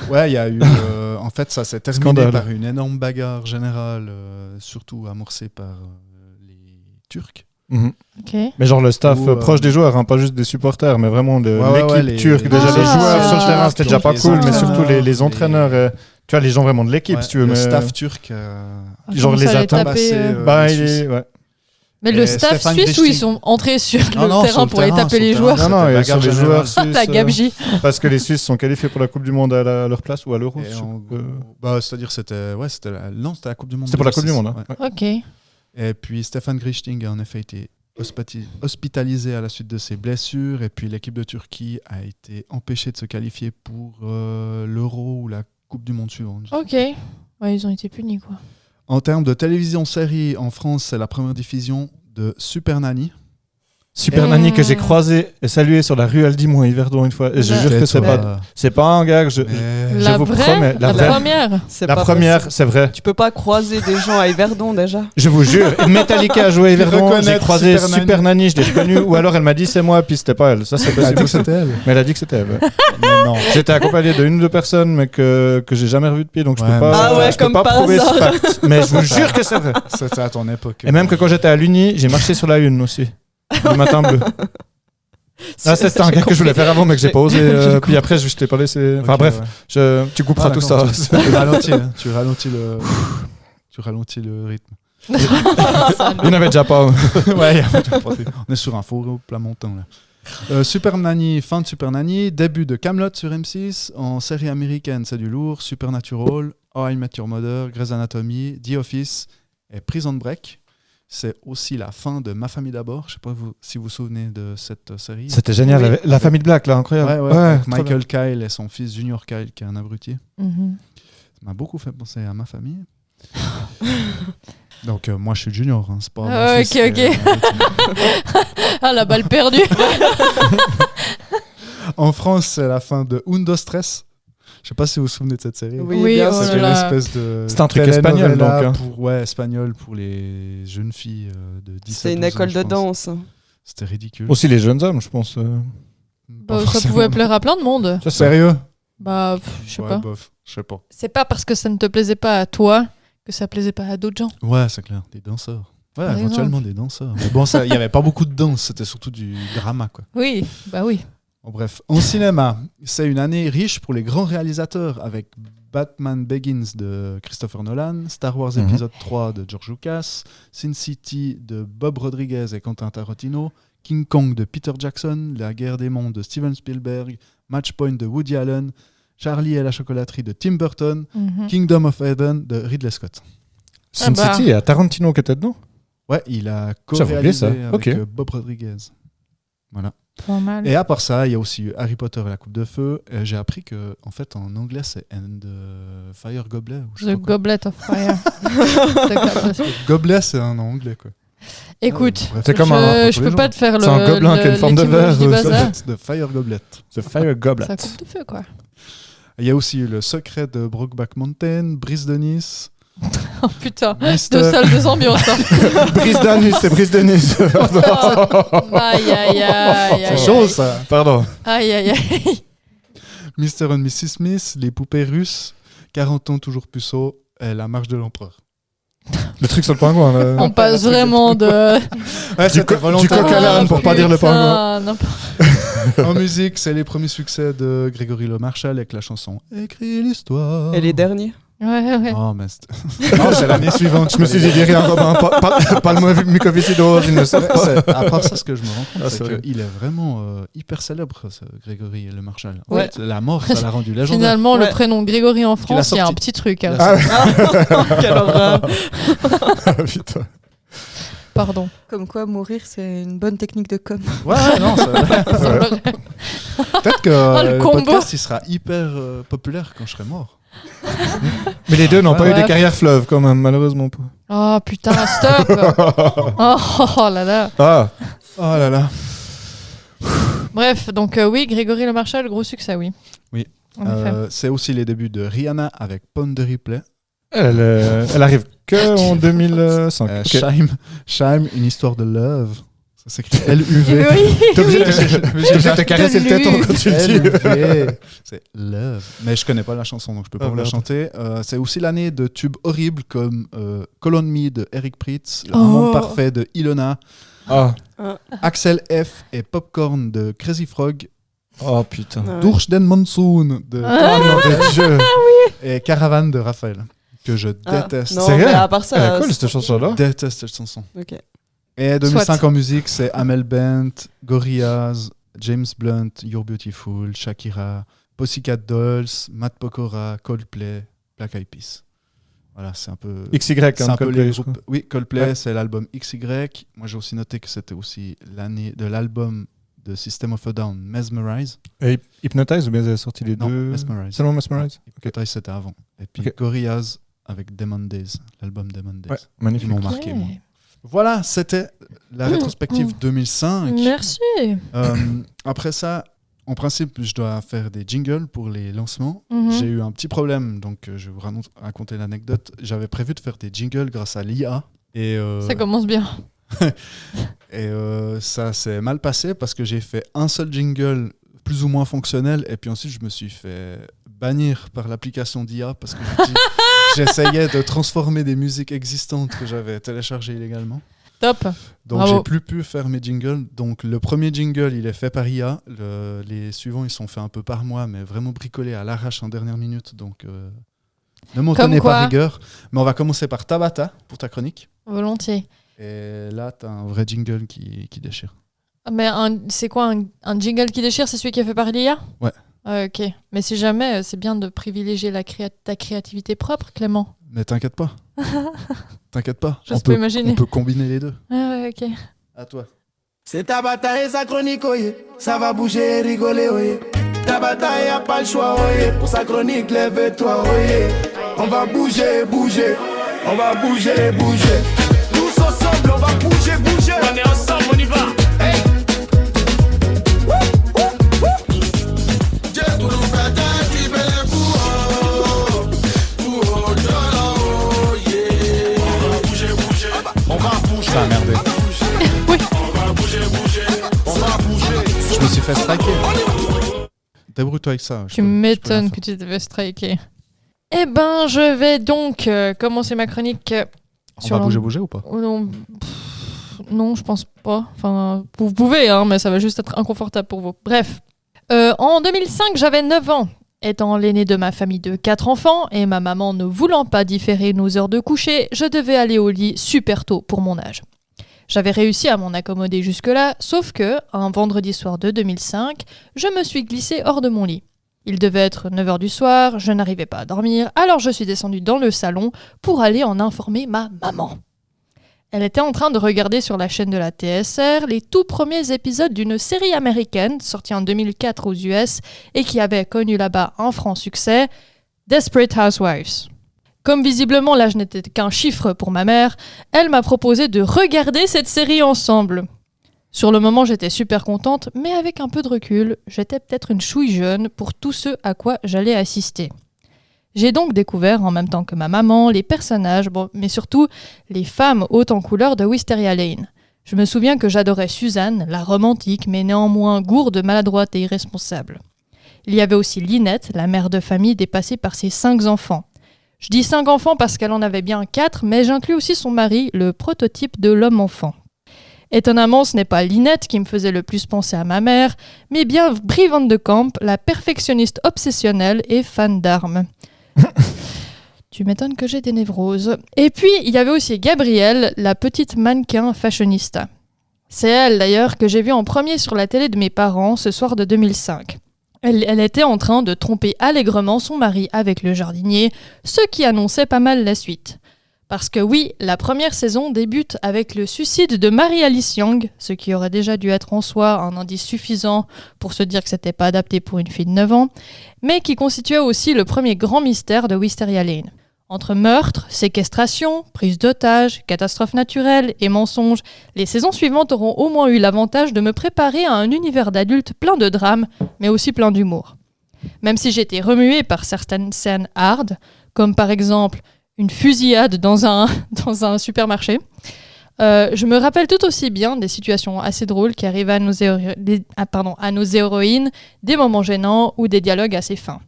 Ouais, il y a eu. En fait, ça s'est terminé Scandale. par une énorme bagarre générale, surtout amorcée par les Turcs. Okay. Mais genre le staff proche des joueurs, hein, pas juste des supporters, mais vraiment l'équipe turque. Déjà les joueurs sur le terrain, c'était déjà pas cool, mais surtout les entraîneurs, tu vois, les gens vraiment de l'équipe, si tu veux. Le mais... staff turc. Genre les attaques. Mais le staff Stéphane suisse Grichting. où ils sont entrés sur le terrain pour aller taper les joueurs. Non, il y a sur les joueurs suisses. La gabegie. Parce que les Suisses sont qualifiés pour la Coupe du Monde à leur place ou à l'Euro. C'est-à-dire c'était la Coupe du Monde. C'était pour la Coupe du Monde. Ouais. Ok. Et puis Stéphane Grichting a en effet été hospitalisé à la suite de ses blessures. Et puis l'équipe de Turquie a été empêchée de se qualifier pour l'Euro ou la Coupe du Monde suivante. Ok. Ouais, ils ont été punis, quoi. En termes de télévision-série, en France, c'est la première diffusion de Super Nanny. Super Nanny que j'ai croisé et salué sur la rue Aldimont à Yverdon une fois. Et je jure que c'est pas un gag. Je vous promets. La première. La première, c'est vrai. Tu peux pas croiser des gens à Yverdon déjà. Je vous jure. Metallica a joué à Yverdon. J'ai croisé Super Nanny, je l'ai reconnue. Ou alors elle m'a dit c'est moi, puis c'était pas elle. Ça, c'est possible. Elle a dit que c'était elle. Mais elle a dit que c'était elle. Ouais. Non. J'étais accompagné d'une ou deux personnes, mais que j'ai jamais revu depuis, donc je peux pas prouver ce fact. Mais je vous jure que c'est vrai. C'était à ton époque. Et même que quand j'étais à l'Uni, j'ai marché sur la une aussi. Le matin bleu. C'était un gars que je voulais faire avant mais que j'ai pas osé. Puis après je t'ai pas laissé. Enfin bref, tu couperas tout ça. Tu ralentis le rythme. Il n'avait déjà pas. Ouais, on est sur un faux plat montant là. Super Nanny, fin de Super Nanny, début de Kaamelott sur M6. En série américaine, c'est du lourd. Supernatural, How I Met Your Mother, Grey's Anatomy, The Office et Prison Break. C'est aussi la fin de Ma famille d'abord. Je sais pas si vous vous souvenez de cette série. C'était génial, oui. La famille de Black, là, incroyable. Ouais, Michael Kyle et son fils Junior Kyle, qui est un abruti. Mm-hmm. Ça m'a beaucoup fait penser à ma famille. Donc moi, je suis Junior, hein, c'est pas mon fils. Ok. Ah, la balle perdue. En France, c'est la fin de Undo Stress. Je sais pas si vous vous souvenez de cette série. Oui, c'était une espèce de. C'est un truc espagnol, donc. Hein. Espagnol pour les jeunes filles de 17 ans. C'est une école de danse. C'était ridicule. Aussi les jeunes hommes, je pense. Ça pouvait plaire à plein de monde. C'est sérieux? Bah, je sais pas. Bof, je sais pas. C'est pas parce que ça ne te plaisait pas à toi que ça plaisait pas à d'autres gens. Ouais, c'est clair. Des danseurs. Ouais, Par éventuellement exemple. des danseurs. Mais bon, il y avait pas beaucoup de danse. C'était surtout du drama, quoi. Oui, bah oui. Bon, bref, en cinéma, c'est une année riche pour les grands réalisateurs avec Batman Begins de Christopher Nolan, Star Wars épisode 3 de George Lucas, Sin City de Bob Rodriguez et Quentin Tarantino, King Kong de Peter Jackson, La guerre des mondes de Steven Spielberg, Match Point de Woody Allen, Charlie et la chocolaterie de Tim Burton, Kingdom of Heaven de Ridley Scott. Sin City, il y a Tarantino qui était dedans? Ouais, il a co-réalisé avec Bob Rodriguez. Voilà. Pas mal. Et à part ça, il y a aussi eu Harry Potter et la Coupe de Feu. Et j'ai appris que, en fait, en anglais, c'est Fire Goblet. The Goblet of Fire. Goblet, c'est un nom anglais, quoi. Écoute, c'est comme je peux pas te faire le. C'est un gobelin qui a une forme de verre. The Fire Goblet. The Fire Goblet. C'est la Coupe de Feu, quoi. Il y a aussi eu Le Secret de Brokeback Mountain, Brise de Nice. Oh putain, deux salles, deux ambiances. Brise de Nice, c'est Brise de Nice. Aïe, aïe, aïe. C'est chaud, ça. Pardon. Aïe, aïe, aïe. Mr. and Mrs. Smith, Les poupées russes, 40 ans toujours puceau, et La marche de l'empereur. Le truc sur le pingouin. Là. On passe vraiment de. Du coq à l'âne pour pas dire le pingouin. En musique, c'est les premiers succès de Grégory Le Marchal avec la chanson Écris l'histoire. Et les derniers. Ouais. Oh, mais non, c'est l'année suivante. Je me suis dit, rien, Robin, pas le mucoviscidose, il ne sort pas. À part ça, ce que je me rends compte, c'est vrai. qu'il est vraiment hyper célèbre, ce Grégory Le Marchal. En Ouais. fait, la mort, ça l'a rendu légendaire. Finalement, le Ouais. prénom Grégory en France, il y a sorti. un petit truc. hein. Quelle horreur. Putain. Pardon. Comme quoi, mourir, c'est une bonne technique de com. Ouais, non, c'est vrai. Peut-être que le le combo. podcast, il sera hyper populaire quand je serai mort. Mais les deux n'ont pas eu Ouais. des carrières fleuves, quand même, malheureusement pas. Oh putain, stop. Oh là là. Ah, Oh là là. Bref, donc oui, Grégory Le Marchal, gros succès, oui. Oui. En effet. C'est aussi les débuts de Rihanna avec Pound de Replay. elle arrive que en 2005. Ok. Shime, une histoire de love. Ça s'écrit L-U-V. Oui, T'es obligé de te caresser le téton quand tu le dis. L-U-V. C'est love. Mais je connais pas la chanson, donc je peux pas Ah, vous la merde. chanter. C'est aussi l'année de tubes horribles comme Call on Me de Eric Pritz, Le Oh. Monde Parfait de Ilona, Ah. Axel F et Popcorn de Crazy Frog, Oh putain. Ouais. Durch den Monsoon de Ah. Oh nom de Dieu. et Caravane de Raphaël, que je déteste. Non, Sérieux mais à part Elle est ça. cool cette chanson-là. Déteste cette chanson. Ok. Et 2005 Soit. en musique, c'est Amel Bent, Gorillaz, James Blunt, You're Beautiful, Shakira, Pussycat Dolls, Matt Pokora, Coldplay, Black Eyed Peas. Voilà, c'est un peu... XY, c'est hein, un peu Coldplay, les je groupes. crois. Oui, Coldplay, Ouais. c'est l'album XY. Moi, j'ai aussi noté que c'était aussi l'année de l'album de System of a Down, Mesmerize. Et Hypnotize ou bien elle a sorti les Non, deux Mesmerize. Seulement Mesmerize. Hypnotize, c'était avant. Et puis Ok. Gorillaz avec Demon Days, l'album Demon Days. Ouais, Ils magnifique. m'ont marqué, moi. Voilà, c'était la rétrospective 2005. Merci. Après ça, en principe, je dois faire des jingles pour les lancements. Mhm. J'ai eu un petit problème, donc je vais vous raconter l'anecdote. J'avais prévu de faire des jingles grâce à l'IA. Et, Ça commence bien. ça s'est mal passé parce que j'ai fait un seul jingle plus ou moins fonctionnel et puis ensuite je me suis fait bannir par l'application d'IA parce que j'essayais de transformer des musiques existantes que j'avais téléchargées illégalement. Top. Donc Bravo. j'ai plus pu faire mes jingles. Donc le premier jingle, il est fait par IA. Les suivants, ils sont faits un peu par moi, mais vraiment bricolés à l'arrache en dernière minute. Donc ne m'en Comme tenez quoi. pas rigueur. Mais on va commencer par Tabata pour ta chronique. Volontiers. Et là, t'as un vrai jingle qui déchire. Mais c'est quoi un jingle qui déchire? C'est celui qui est fait par l'IA? Ouais. Ok. Mais si jamais, c'est bien de privilégier ta créativité propre, Clément. Mais t'inquiète pas. T'inquiète pas. J'ose pas imaginer. On peut combiner les deux. Ouais, ok. À toi. C'est ta bataille, sa chronique, oye. Ça va bouger et rigoler, oye. Ta bataille, y'a pas le choix, oye. Pour sa chronique, lève-toi, oye. On va bouger, bouger. On va bouger, bouger. Tous ensemble, on va bouger, bouger. On est ensemble, on y va. Hey. On va bouger. Ça a merdé. Oui. Je me suis fait striker. Débrouille-toi avec ça. Tu m'étonnes que tu t'es fait striker. Eh ben, je vais donc commencer ma chronique On va bouger ou pas? Oh non, non, je pense pas. Enfin, vous pouvez, hein, mais ça va juste être inconfortable pour vous. Bref. En 2005, j'avais 9 ans. Étant l'aîné de ma famille de 4 enfants et ma maman ne voulant pas différer nos heures de coucher, je devais aller au lit super tôt pour mon âge. J'avais réussi à m'en accommoder jusque-là, sauf que, un vendredi soir de 2005, je me suis glissée hors de mon lit. Il devait être 9h du soir, je n'arrivais pas à dormir, alors je suis descendue dans le salon pour aller en informer ma maman. Elle était en train de regarder sur la chaîne de la TSR les tout premiers épisodes d'une série américaine sortie en 2004 aux US et qui avait connu là-bas un franc succès, Desperate Housewives. Comme visiblement l'âge n'était qu'un chiffre pour ma mère, elle m'a proposé de regarder cette série ensemble. Sur le moment, j'étais super contente, mais avec un peu de recul, j'étais peut-être une chouille jeune pour tout ce à quoi j'allais assister. J'ai donc découvert, en même temps que ma maman, les personnages, mais surtout les femmes hautes en couleur de Wisteria Lane. Je me souviens que j'adorais Suzanne, la romantique, mais néanmoins gourde, maladroite et irresponsable. Il y avait aussi Lynette, la mère de famille dépassée par ses 5 enfants. Je dis 5 enfants parce qu'elle en avait bien 4, mais j'inclus aussi son mari, le prototype de l'homme-enfant. Étonnamment, ce n'est pas Lynette qui me faisait le plus penser à ma mère, mais bien Brie Van de Kamp, la perfectionniste obsessionnelle et fan d'armes. Tu m'étonnes que j'ai des névroses. Et puis, il y avait aussi Gabrielle, la petite mannequin fashionista. C'est elle, d'ailleurs, que j'ai vue en premier sur la télé de mes parents ce soir de 2005. Elle était en train de tromper allègrement son mari avec le jardinier, ce qui annonçait pas mal la suite. Parce que oui, la première saison débute avec le suicide de Marie-Alice Young, ce qui aurait déjà dû être en soi un indice suffisant pour se dire que c'était pas adapté pour une fille de 9 ans, mais qui constituait aussi le premier grand mystère de Wisteria Lane. Entre meurtre, séquestration, prise d'otages, catastrophes naturelles et mensonges, les saisons suivantes auront au moins eu l'avantage de me préparer à un univers d'adultes plein de drames, mais aussi plein d'humour. Même si j'étais remuée par certaines scènes hard, comme par exemple une fusillade dans un supermarché, je me rappelle tout aussi bien des situations assez drôles qui arrivaient à nos héroïnes, des moments gênants ou des dialogues assez fins.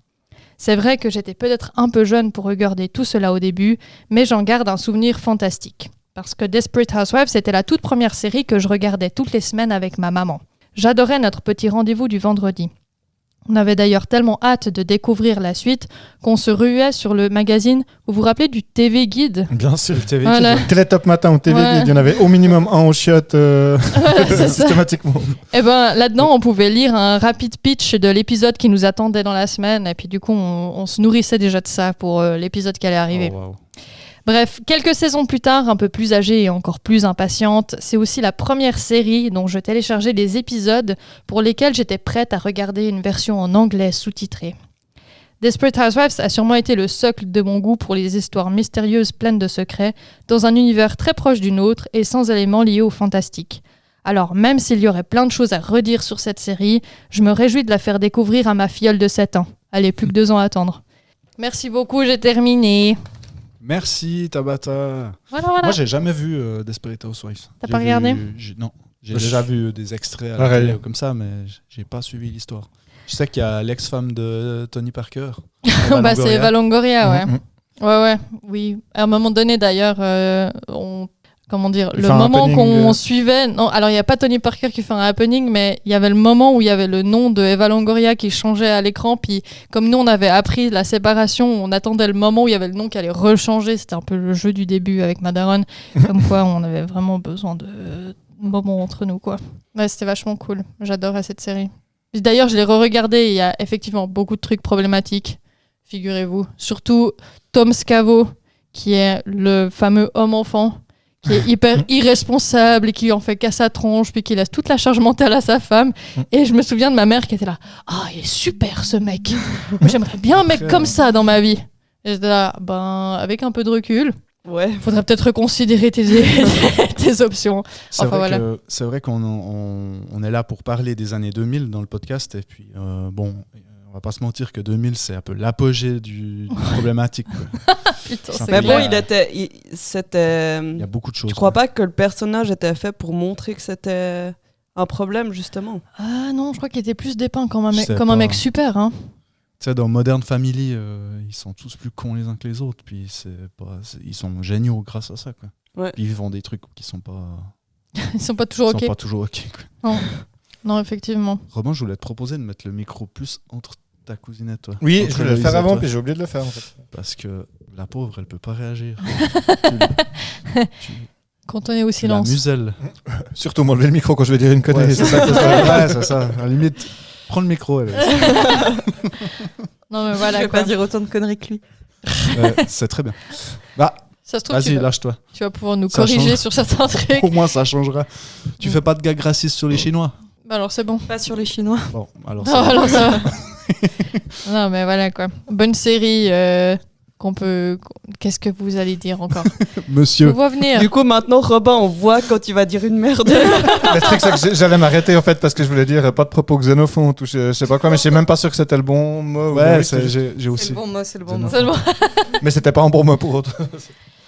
C'est vrai que j'étais peut-être un peu jeune pour regarder tout cela au début, mais j'en garde un souvenir fantastique. Parce que Desperate Housewives, c'était la toute première série que je regardais toutes les semaines avec ma maman. J'adorais notre petit rendez-vous du vendredi. On avait d'ailleurs tellement hâte de découvrir la suite qu'on se ruait sur le magazine. Vous vous rappelez du TV Guide ? Bien sûr, le TV Voilà. Guide. Télétop Matin ou TV Guide, il y en avait au minimum un au chiottes systématiquement. Et ben là-dedans, on pouvait lire un rapide pitch de l'épisode qui nous attendait dans la semaine. Et puis du coup, on se nourrissait déjà de ça pour l'épisode qui allait arriver. Oh, wow. Bref, quelques saisons plus tard, un peu plus âgée et encore plus impatiente, c'est aussi la première série dont je téléchargeais des épisodes pour lesquels j'étais prête à regarder une version en anglais sous-titrée. Desperate Housewives a sûrement été le socle de mon goût pour les histoires mystérieuses pleines de secrets, dans un univers très proche du nôtre et sans éléments liés au fantastique. Alors, même s'il y aurait plein de choses à redire sur cette série, je me réjouis de la faire découvrir à ma filleule de 7 ans. Elle est plus que 2 ans à attendre. Merci beaucoup, j'ai terminé. Merci Tabata. Voilà. Moi, j'ai jamais vu Desperate Housewives. T'as pas regardé ? Non. J'ai déjà vu des extraits à la télé comme ça, mais j'ai pas suivi l'histoire. Je sais qu'il y a l'ex-femme de Tony Parker. Bah, c'est Eva Longoria, ouais. Ouais, oui. À un moment donné, d'ailleurs, le moment qu'on suivait... Non, alors il n'y a pas Tony Parker qui fait un happening, mais il y avait le moment où il y avait le nom de Eva Longoria qui changeait à l'écran, puis comme nous, on avait appris la séparation, on attendait le moment où il y avait le nom qui allait rechanger. C'était un peu le jeu du début avec ma daronne, comme quoi on avait vraiment besoin de moments entre nous, quoi. Ouais, c'était vachement cool. J'adorais cette série. D'ailleurs, je l'ai re-regardée, il y a effectivement beaucoup de trucs problématiques, figurez-vous. Surtout Tom Scavo, qui est le fameux homme-enfant, qui est hyper irresponsable et qui en fait qu'à sa tronche, puis qui laisse toute la charge mentale à sa femme. Et je me souviens de ma mère qui était là, « Ah, il est super ce mec. J'aimerais bien un mec comme ça dans ma vie. » Et j'étais là, avec un peu de recul, faudrait peut-être reconsidérer tes options. C'est vrai qu'on est là pour parler des années 2000 dans le podcast, et puis on va pas se mentir que 2000 c'est un peu l'apogée du problématique. Putain, mais bon, il y a beaucoup de choses. Tu crois pas que le personnage était fait pour montrer que c'était un problème justement ? Ah non, je crois qu'il était plus dépeint comme un mec super. Hein. Tu sais, dans Modern Family, ils sont tous plus cons les uns que les autres, puis ils sont géniaux grâce à ça, quoi. Ouais. Puis ils font des trucs qui sont pas. Ils sont pas toujours ok. Ils sont pas toujours ok, quoi. Non, effectivement. Robin, je voulais te proposer de mettre le micro plus entre ta cousine et toi. Oui, je voulais le faire avant, puis j'ai oublié de le faire en fait. Parce que la pauvre, elle peut pas réagir. Quand on est au silence. La muselle. Surtout m'enlever le micro quand je vais dire une connerie. Ouais, c'est ça. À la limite, prends le micro. Non, mais voilà. Je vais pas dire autant de conneries que lui. C'est très bien. Bah, ça se trouve, vas-y, lâche-toi. Tu vas pouvoir nous corriger sur certains trucs. Au moins, ça changera. Tu fais pas de gags racistes sur les Chinois ? Bah alors, c'est bon. Pas sur les Chinois. Bon, alors ça va. Non, mais voilà, quoi. Bonne série qu'on peut... Qu'est-ce que vous allez dire encore ? Monsieur. On va venir. Du coup, maintenant, Robin, on voit quand tu vas dire une merde. Le truc, c'est que j'allais m'arrêter en fait parce que je voulais dire pas de propos xénophobes ou je sais pas quoi, mais je suis même pas sûr que c'était le bon mot. Ouais, j'ai aussi. C'est le bon mot. Mais c'était pas un bon mot pour autre.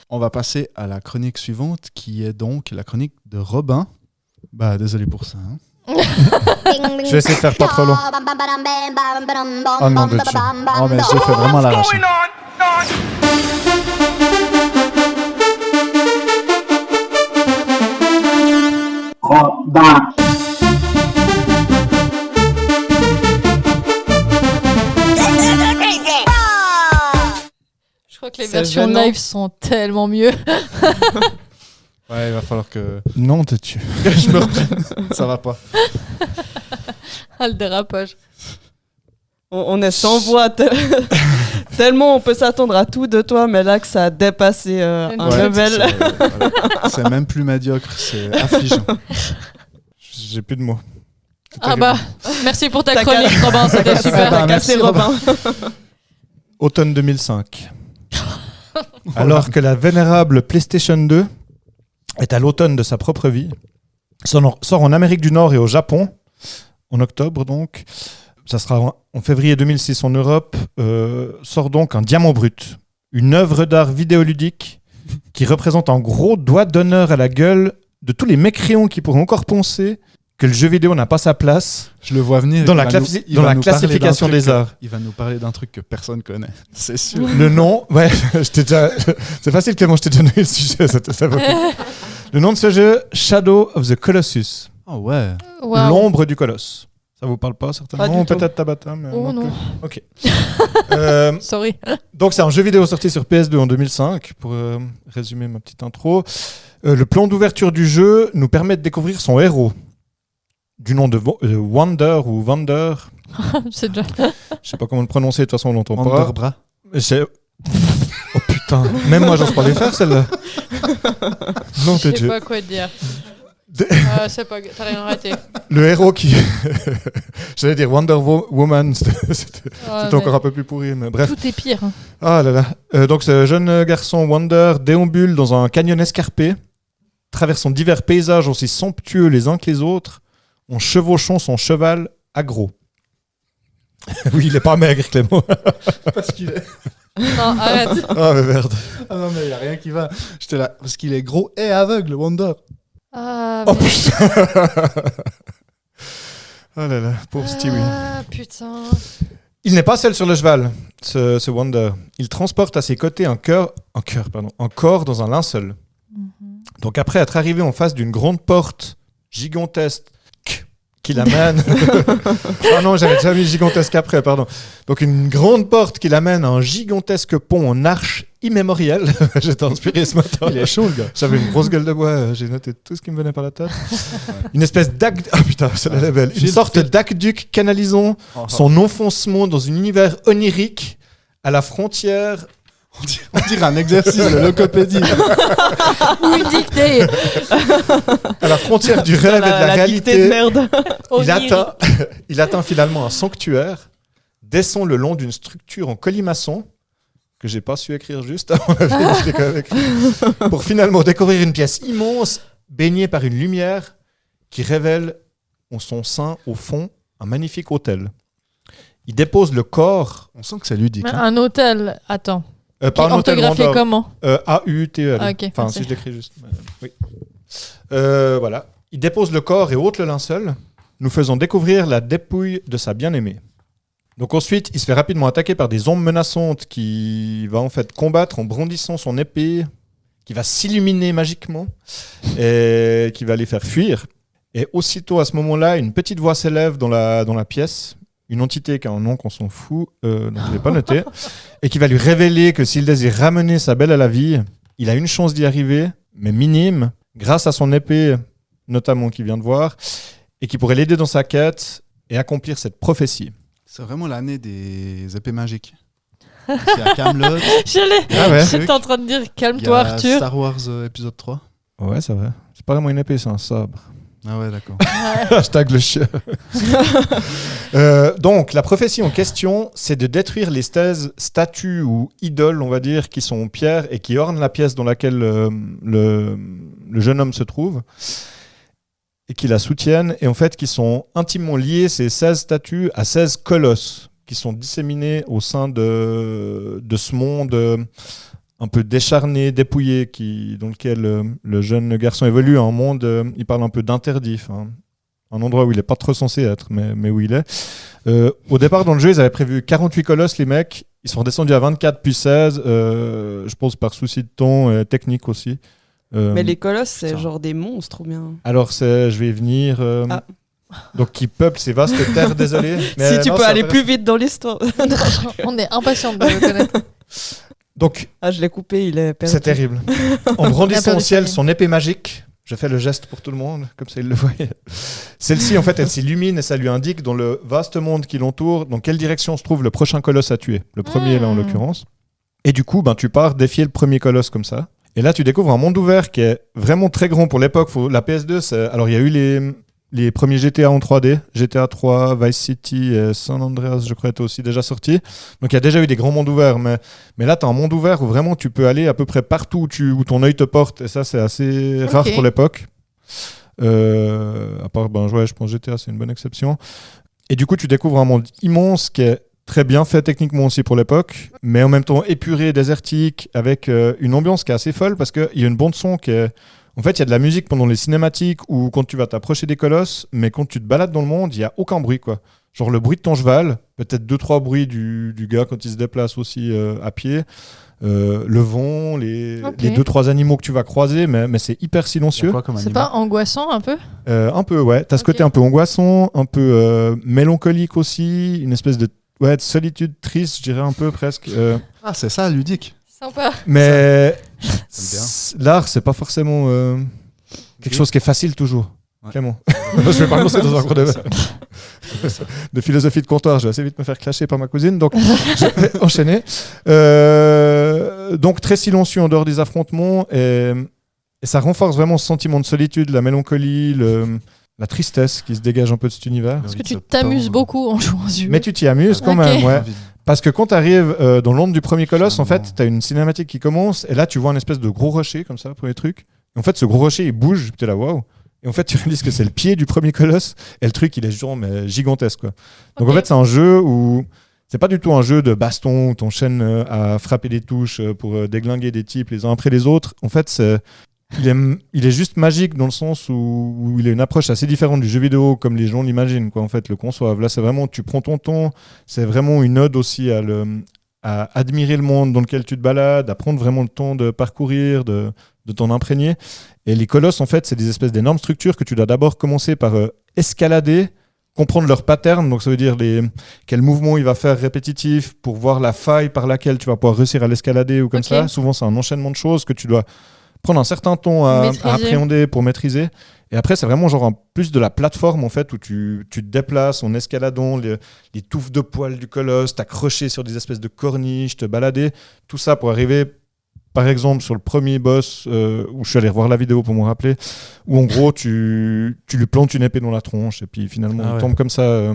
On va passer à la chronique suivante qui est donc la chronique de Robin. Bah, désolé pour ça. Hein. Je vais essayer de faire pas trop long. Oh non, de Dieu. Oh, mais j'ai fait vraiment l'arracher. Je crois que les versions live sont tellement mieux. Ouais, il va falloir que Non, t'es tu. je me reprenne. Ça va pas. Ah, le dérapage. On est sans voix. Tellement on peut s'attendre à tout de toi, mais là que ça a dépassé un level. C'est même plus médiocre, c'est affligeant. J'ai plus de mots. Ah bah, merci pour ta chronique, Robin, c'était super. T'as cassé Robin. Automne 2005. Alors que la vénérable PlayStation 2 est à l'automne de sa propre vie, sort en Amérique du Nord et au Japon, en octobre donc, ça sera en février 2006 en Europe, sort donc un Diamant Brut, une œuvre d'art vidéoludique qui représente un gros doigt d'honneur à la gueule de tous les mécréants qui pourraient encore penser que le jeu vidéo n'a pas sa place. Je le vois venir. Dans la classification des arts. Il va nous parler d'un truc que personne connaît, c'est sûr. Le nom, ouais, c'est facile Clément, je t'ai déjà donné le sujet. Ça va. Le nom de ce jeu, Shadow of the Colossus. Oh ouais. Wow. L'ombre du colosse. Ça vous parle pas certainement? Pas du tout. Peut-être Tabata, mais Oh non. Ok. Sorry. Donc c'est un jeu vidéo sorti sur PS2 en 2005, pour résumer ma petite intro. Le plan d'ouverture du jeu nous permet de découvrir son héros, du nom de Wander ou Vander. C'est déjà... Je sais pas comment le prononcer, de toute façon on l'entend pas. Wanderbra. Oh putain, même moi j'ose pas les faire celle-là. Non, Je t'es sais pas quoi te dire. C'est pas... T'as rien arrêté. Le héros qui... J'allais dire Wonder Woman, c'était encore un peu plus pourri, mais bref. Tout est pire. Hein. Ah là là. Donc ce jeune garçon Wander déambule dans un canyon escarpé, traversant divers paysages aussi somptueux les uns que les autres, en chevauchant son cheval agro. Oui, il est pas maigre, Clément. Parce qu'il est... Non, arrête. Ah mais merde. Ah non, mais il n'y a rien qui va. J'étais là. Parce qu'il est gros et aveugle, Wonder. Ah, Oh putain. Oh là là, pauvre Stewie. Ah, putain. Il n'est pas seul sur le cheval, ce Wonder. Il transporte à ses côtés un corps dans un linceul. Donc après être arrivé en face d'une grande porte gigantesque qui l'amène... Ah non, j'avais déjà mis gigantesque après, pardon. Donc une grande porte qui l'amène à un gigantesque pont en arche immémorielle. J'étais inspiré ce matin. Il est chaud, le gars. J'avais une grosse gueule de bois, j'ai noté tout ce qui me venait par la tête. Une espèce d'aqueduc... Ah putain, celle-là est belle. Une sorte d'aqueduc canalisant son enfoncement dans un univers onirique à la frontière... On dirait un exercice de logopédie. Ou une dictée. À la frontière du rêve et de la réalité. De merde. Il atteint finalement un sanctuaire, descend le long d'une structure en colimaçon, que j'ai pas su écrire juste, à mon avis, je l'ai quand même écrit, pour finalement découvrir une pièce immense, baignée par une lumière qui révèle en son sein, au fond, un magnifique hôtel. Il dépose le corps... On sent que c'est ludique. Hein. Un hôtel, attends. Pas un hôtel orthographié comment? A-U-T-E-L. Ah, ok, enfin, merci. si je l'écris juste. Oui. Voilà. Il dépose le corps et ôte le linceul, nous faisant découvrir la dépouille de sa bien-aimée. Donc ensuite, il se fait rapidement attaquer par des ombres menaçantes qui va en fait combattre en brandissant son épée, qui va s'illuminer magiquement et qui va les faire fuir. Et aussitôt à ce moment-là, une petite voix s'élève dans la pièce, une entité qui a un nom qu'on s'en fout, donc je ne l'ai pas noté, et qui va lui révéler que s'il désire ramener sa belle à la vie, il a une chance d'y arriver, mais minime, grâce à son épée, notamment qu'il vient de voir, et qui pourrait l'aider dans sa quête et accomplir cette prophétie. C'est vraiment l'année des épées magiques. Il y a Camelot. J'étais en train de dire calme-toi, Arthur. Il y a Star Wars épisode 3. Ouais, c'est vrai. C'est pas vraiment une épée, c'est un sabre. Ah ouais, d'accord. Hashtag le chien. Donc, la prophétie en question, c'est de détruire les 16 statues ou idoles, on va dire, qui sont en pierre et qui ornent la pièce dans laquelle le jeune homme se trouve et qui la soutiennent, et en fait qui sont intimement liées, ces 16 statues, à 16 colosses qui sont disséminés au sein de ce monde un peu décharné, dépouillé, dans lequel le jeune garçon évolue, un monde, il parle un peu d'interdit, un endroit où il n'est pas trop censé être, mais où il est. Au départ, dans le jeu, ils avaient prévu 48 colosses, les mecs. Ils sont redescendus à 24 puis 16, je pense par souci de temps et technique aussi. Mais les colosses, c'est ça. genre des monstres ou bien. Alors, je vais y venir. Donc, qui peuplent ces vastes terres, désolé. Mais si tu non, peux c'est aller intéressant. plus vite dans l'histoire. On est impatients de le connaître. Donc, Je l'ai coupé, il est perdu. c'est terrible. En brandissant perdu au ciel sa son épée magique, je fais le geste pour tout le monde, comme ça il le voit. Celle-ci, en fait, elle s'illumine et ça lui indique dans le vaste monde qui l'entoure dans quelle direction se trouve le prochain colosse à tuer. Le premier, là, en l'occurrence. Et du coup, tu pars défier le premier colosse comme ça. Et là, tu découvres un monde ouvert qui est vraiment très grand pour l'époque. La PS2, alors il y a eu les premiers GTA en 3D, GTA 3, Vice City et San Andreas, je crois, étaient aussi déjà sortis. Donc il y a déjà eu des grands mondes ouverts. Mais là, tu as un monde ouvert où vraiment tu peux aller à peu près partout où ton œil te porte. Et ça, c'est assez rare pour l'époque. À part, je pense GTA, c'est une bonne exception. Et du coup, tu découvres un monde immense qui est très bien fait techniquement aussi pour l'époque, mais en même temps épuré, désertique, avec une ambiance qui est assez folle parce qu'il y a une bande son qui est... En fait, il y a de la musique pendant les cinématiques ou quand tu vas t'approcher des colosses, mais quand tu te balades dans le monde, il n'y a aucun bruit, quoi. Genre le bruit de ton cheval, peut-être 2-3 bruits du gars quand il se déplace aussi à pied, le vent, les 2-3 animaux que tu vas croiser, mais c'est hyper silencieux. C'est pas angoissant un peu? Un peu, ouais. T'as ce côté un peu angoissant, un peu mélancolique aussi, une espèce de solitude triste, je dirais un peu presque. Ah, c'est ça, ludique. Sympa. Mais l'art, c'est pas forcément quelque chose qui est facile toujours. Ouais. Clairement. Je vais pas me lancer dans un cours de philosophie de comptoir. Je vais assez vite me faire clasher par ma cousine. Donc, je vais enchaîner. Donc, très silencieux en dehors des affrontements. Et ça renforce vraiment ce sentiment de solitude, la mélancolie, la tristesse qui se dégage un peu de cet univers. Parce que tu t'amuses beaucoup en jouant ce jeu. Mais tu t'y amuses quand même, ouais. Parce que quand tu arrives dans l'ombre du premier colosse, en fait, tu as une cinématique qui commence, et là, tu vois un espèce de gros rocher, comme ça, pour les trucs. Et en fait, ce gros rocher, il bouge, tu es là, waouh. Et en fait, tu réalises que c'est le pied du premier colosse, et le truc, il est genre, mais gigantesque, quoi. Donc, en fait, c'est un jeu où c'est pas du tout un jeu de baston où t'enchaînes à frapper des touches pour déglinguer des types les uns après les autres. En fait, il est juste magique dans le sens où il a une approche assez différente du jeu vidéo comme les gens l'imaginent, quoi, en fait, le conçoivent. Là, c'est vraiment, tu prends ton temps, c'est vraiment une ode aussi à admirer le monde dans lequel tu te balades, à prendre vraiment le temps de parcourir, de t'en imprégner. Et les colosses, en fait, c'est des espèces d'énormes structures que tu dois d'abord commencer par escalader, comprendre leur pattern, donc ça veut dire quel mouvement il va faire répétitif pour voir la faille par laquelle tu vas pouvoir réussir à l'escalader ou comme ça. Souvent, c'est un enchaînement de choses que tu dois prendre un certain temps à appréhender pour maîtriser. Et après, c'est vraiment genre plus de la plateforme, en fait, où tu te déplaces en escaladant les touffes de poils du colosse, t'accrocher sur des espèces de corniches, te balader. Tout ça pour arriver, par exemple, sur le premier boss, où je suis allé revoir la vidéo pour me rappeler, où en gros, tu lui plantes une épée dans la tronche, et puis finalement, il tombe comme ça.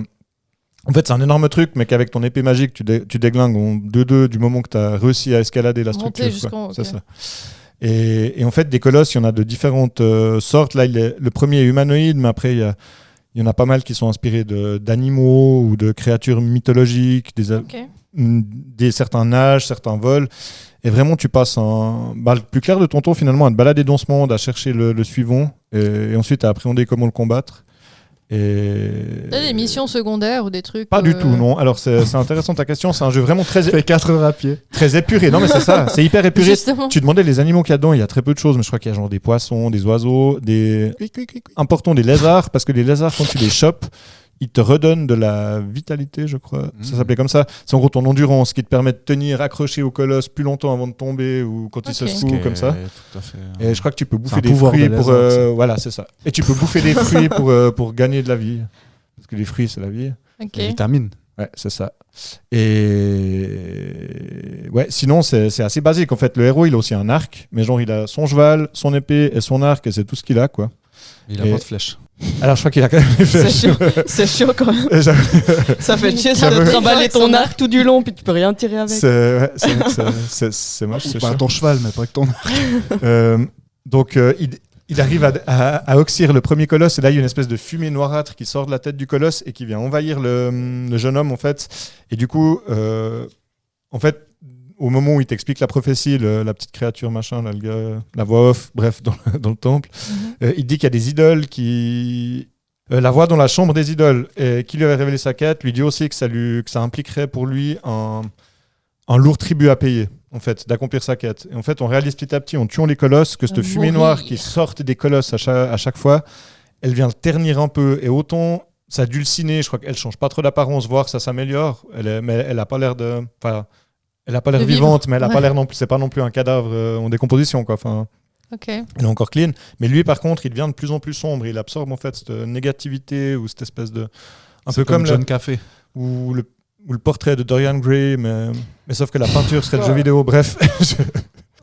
En fait, c'est un énorme truc, mais qu'avec ton épée magique, tu déglingues en 2-2 du moment que tu as réussi à escalader la structure. C'est ça. Et en fait, des colosses, il y en a de différentes sortes. Là, le premier est humanoïde, mais après, il y en a pas mal qui sont inspirés d'animaux ou de créatures mythologiques, certains nagent, certains volent. Et vraiment, tu passes le plus clair de ton temps, finalement, à te balader dans ce monde, à chercher le suivant, et ensuite à appréhender comment le combattre. T'as des missions secondaires ou des trucs? Pas du tout, non. Alors, c'est intéressant ta question. C'est un jeu vraiment très... fait 4 heures à pied. Très épuré. Non, mais c'est ça. C'est hyper épuré. Justement. Tu demandais les animaux qu'il y a dedans. Il y a très peu de choses, mais je crois qu'il y a genre des poissons, des oiseaux, Important, des lézards, parce que les lézards, quand tu les chopes, ils te redonnent de la vitalité, je crois. Ça s'appelait comme ça. C'est en gros ton endurance qui te permet de tenir accroché au colosse plus longtemps avant de tomber ou quand il se secoue, comme ça. Tout à fait, Et je crois que tu peux bouffer des fruits pour... voilà, c'est ça. Et tu peux bouffer des fruits pour gagner de la vie. Parce que les fruits, c'est la vie. Les vitamines. Ouais, c'est ça. Et ouais, sinon, c'est assez basique. En fait, le héros, il a aussi un arc, mais genre, il a son cheval, son épée et son arc, et c'est tout ce qu'il a, quoi. Il a pas de flèche. Alors, je crois qu'il a quand même des flèches. C'est chiant quand même. Ça fait chier de trimballer ton arc tout du long, puis tu peux rien tirer avec. C'est moche, c'est chiant. Ton cheval, mais pas avec ton arc. Donc, il arrive à oxyre le premier colosse, et là, il y a une espèce de fumée noirâtre qui sort de la tête du colosse et qui vient envahir le jeune homme, en fait. Et du coup, en fait, au moment où il t'explique la prophétie, la petite créature, machin, là, le gars, la voix off, bref, dans le temple, il dit qu'il y a des idoles qui... la voix dans la chambre des idoles, qui lui avait révélé sa quête, lui dit aussi que ça impliquerait pour lui un lourd tribut à payer. en fait, d'accomplir sa quête. Et en fait, on réalise petit à petit, en tuant les colosses, que cette fumée noire qui sort des colosses à chaque fois, elle vient le ternir un peu. Et autant ça dulciné, je crois qu'elle change pas trop d'apparence, voire ça s'améliore. Mais elle a pas l'air de... Enfin, elle a pas l'air vivante, mais elle a pas l'air non plus... C'est pas non plus un cadavre en décomposition, quoi. Enfin, elle est encore clean. Mais lui, par contre, il devient de plus en plus sombre. Il absorbe, en fait, cette négativité ou cette espèce de... Un peu comme John Café. Ou le portrait de Dorian Gray, mais sauf que la peinture serait le jeu vidéo. Bref.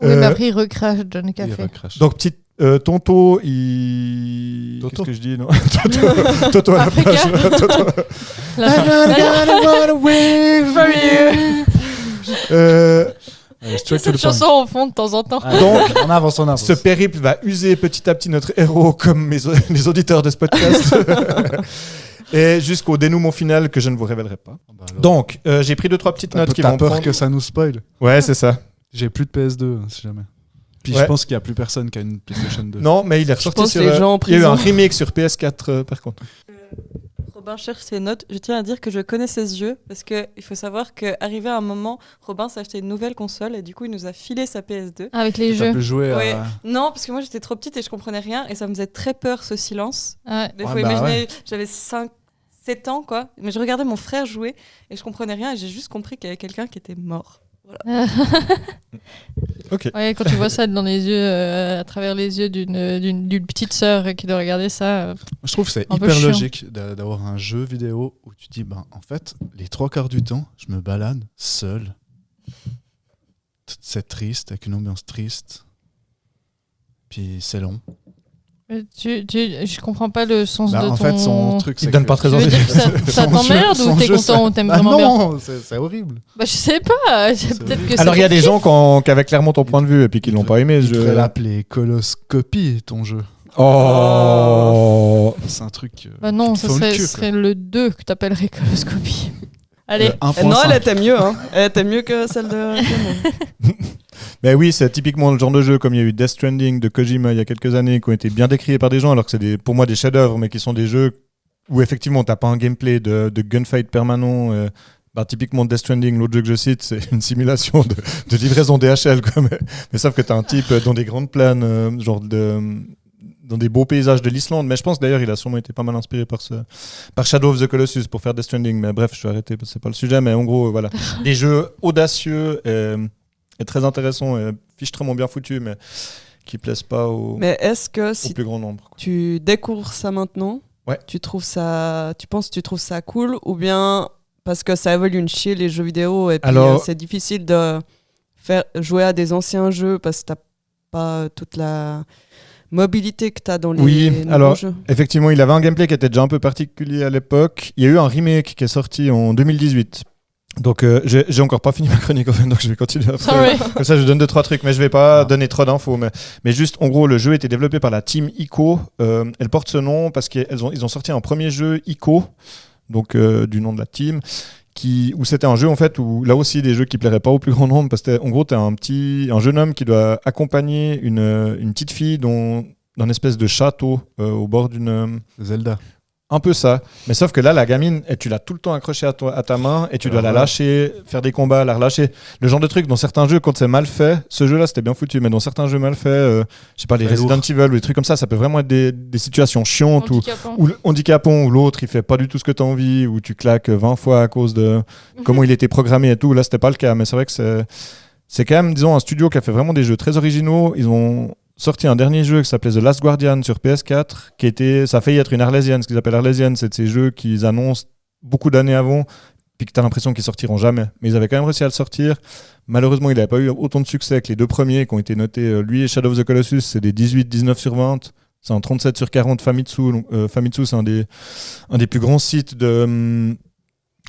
Oui, mais après, il recrache John Café. Donc, petite... Tonto, il... Toto. Qu'est-ce que je dis non Toto à la plage. Cette chanson au fond de temps en temps. Donc, on avance. Ce périple va user petit à petit notre héros, comme les auditeurs de ce podcast. Et jusqu'au dénouement final que je ne vous révélerai pas. Donc, j'ai pris 2-3 petites notes qui vont peur prendre... que ça nous spoil. Ouais, c'est ça. J'ai plus de PS2, si jamais. Puis je pense qu'il n'y a plus personne qui a une PlayStation 2. Non, mais il est ressorti sur... les gens en il y a eu prison. un remake sur PS4, par contre. Robin cherche ses notes. Je tiens à dire que je connais ses yeux parce qu'il faut savoir qu'arrivé à un moment, Robin s'est acheté une nouvelle console et du coup il nous a filé sa PS2. Avec les T'as jeux. pu jouer Ouais. à... Non, parce que moi j'étais trop petite et je comprenais rien et ça me faisait très peur ce silence. Ouais. Il Ouais, faut bah imaginer, ouais. j'avais 7 ans quoi, mais je regardais mon frère jouer et je comprenais rien et j'ai juste compris qu'il y avait quelqu'un qui était mort. Voilà. Ok. Ouais, quand tu vois ça dans les yeux, à travers les yeux d'une petite sœur qui doit regarder ça. Je trouve que c'est Un peu hyper chiant. logique d'avoir un jeu vidéo où tu dis, en fait, les 3/4 du temps, je me balade seul. C'est triste, avec une ambiance triste. Puis c'est long. Je comprends pas le sens de En ton... fait, son truc, Il c'est te donne que- pas très Tu veux envie. dire que ça t'emmerde ou t'es content ou t'aimes vraiment bien? Non, c'est horrible. Bah je sais pas, peut-être que Alors, il y a c'est des ton gens qui avaient clairement ton point de vue et puis qui l'ont pas aimé. Je devrais l'appeler Coloscopie, ton jeu. Oh. C'est un truc... Bah non, qui te ça fait le cul, serait le 2 que t'appellerais coloscopie. Allez. Non, elle était mieux. Hein. Elle était mieux que celle de Clément. Mais oui, c'est typiquement le genre de jeu comme il y a eu Death Stranding de Kojima il y a quelques années qui ont été bien décriés par des gens alors que c'est pour moi des chefs-d'œuvre mais qui sont des jeux où effectivement t'as pas un gameplay de gunfight permanent. Typiquement Death Stranding, l'autre jeu que je cite, c'est une simulation de livraison DHL quoi, mais sauf que t'as un type dans des grandes plaines dans des beaux paysages de l'Islande, mais je pense d'ailleurs il a sûrement été pas mal inspiré par Shadow of the Colossus pour faire Death Stranding, mais bref, je vais arrêter parce que c'est pas le sujet, mais en gros, voilà. Des jeux audacieux et très intéressants et fichtrement bien foutus, mais qui plaisent pas Mais est-ce que si plus grand nombre. Quoi. tu découvres ça maintenant, Ouais. tu penses que tu trouves ça cool ou bien parce que ça évolue une chier les jeux vidéo et puis Alors- c'est difficile de faire jouer à des anciens jeux parce que t'as pas toute la mobilité que t'as dans les Oui, nouveaux alors jeux. effectivement, il avait un gameplay qui était déjà un peu particulier à l'époque. Il y a eu un remake qui est sorti en 2018. Donc j'ai encore pas fini ma chronique en fait, donc je vais continuer après. Sorry. Comme ça je donne 2-3 trucs, mais je vais pas donner trop d'infos. Mais juste en gros le jeu a été développé par la team ICO. Elle porte ce nom parce qu'ils ont sorti un premier jeu ICO, donc du nom de la team, où c'était un jeu en fait où là aussi des jeux qui plairaient pas au plus grand nombre parce que en gros t'es un jeune homme qui doit accompagner une petite fille dans un espèce de château au bord d'une Zelda. un peu ça, mais sauf que là la gamine tu l'as tout le temps accrochée à ta main et tu dois la lâcher, faire des combats, la relâcher, le genre de truc dans certains jeux quand c'est mal fait, ce jeu là c'était bien foutu, mais dans certains jeux mal faits, je sais pas, les Très Resident Evil ou des trucs comme ça peut vraiment être des situations chiantes ou handicapant, où l'autre il fait pas du tout ce que tu as envie, où tu claques 20 fois à cause de comment il était programmé et tout. Là c'était pas le cas, mais c'est vrai que c'est quand même, disons, un studio qui a fait vraiment des jeux très originaux. Ils ont sorti un dernier jeu qui s'appelait The Last Guardian sur PS4, ça a failli être une Arlésienne. Ce qu'ils appellent Arlésienne, c'est de ces jeux qu'ils annoncent beaucoup d'années avant, puis que tu as l'impression qu'ils sortiront jamais. Mais ils avaient quand même réussi à le sortir. Malheureusement, il n'avait pas eu autant de succès que les deux premiers qui ont été notés. Lui et Shadow of the Colossus, c'est des 18-19 sur 20. C'est un 37 sur 40 Famitsu. Donc, Famitsu, c'est un des plus grands sites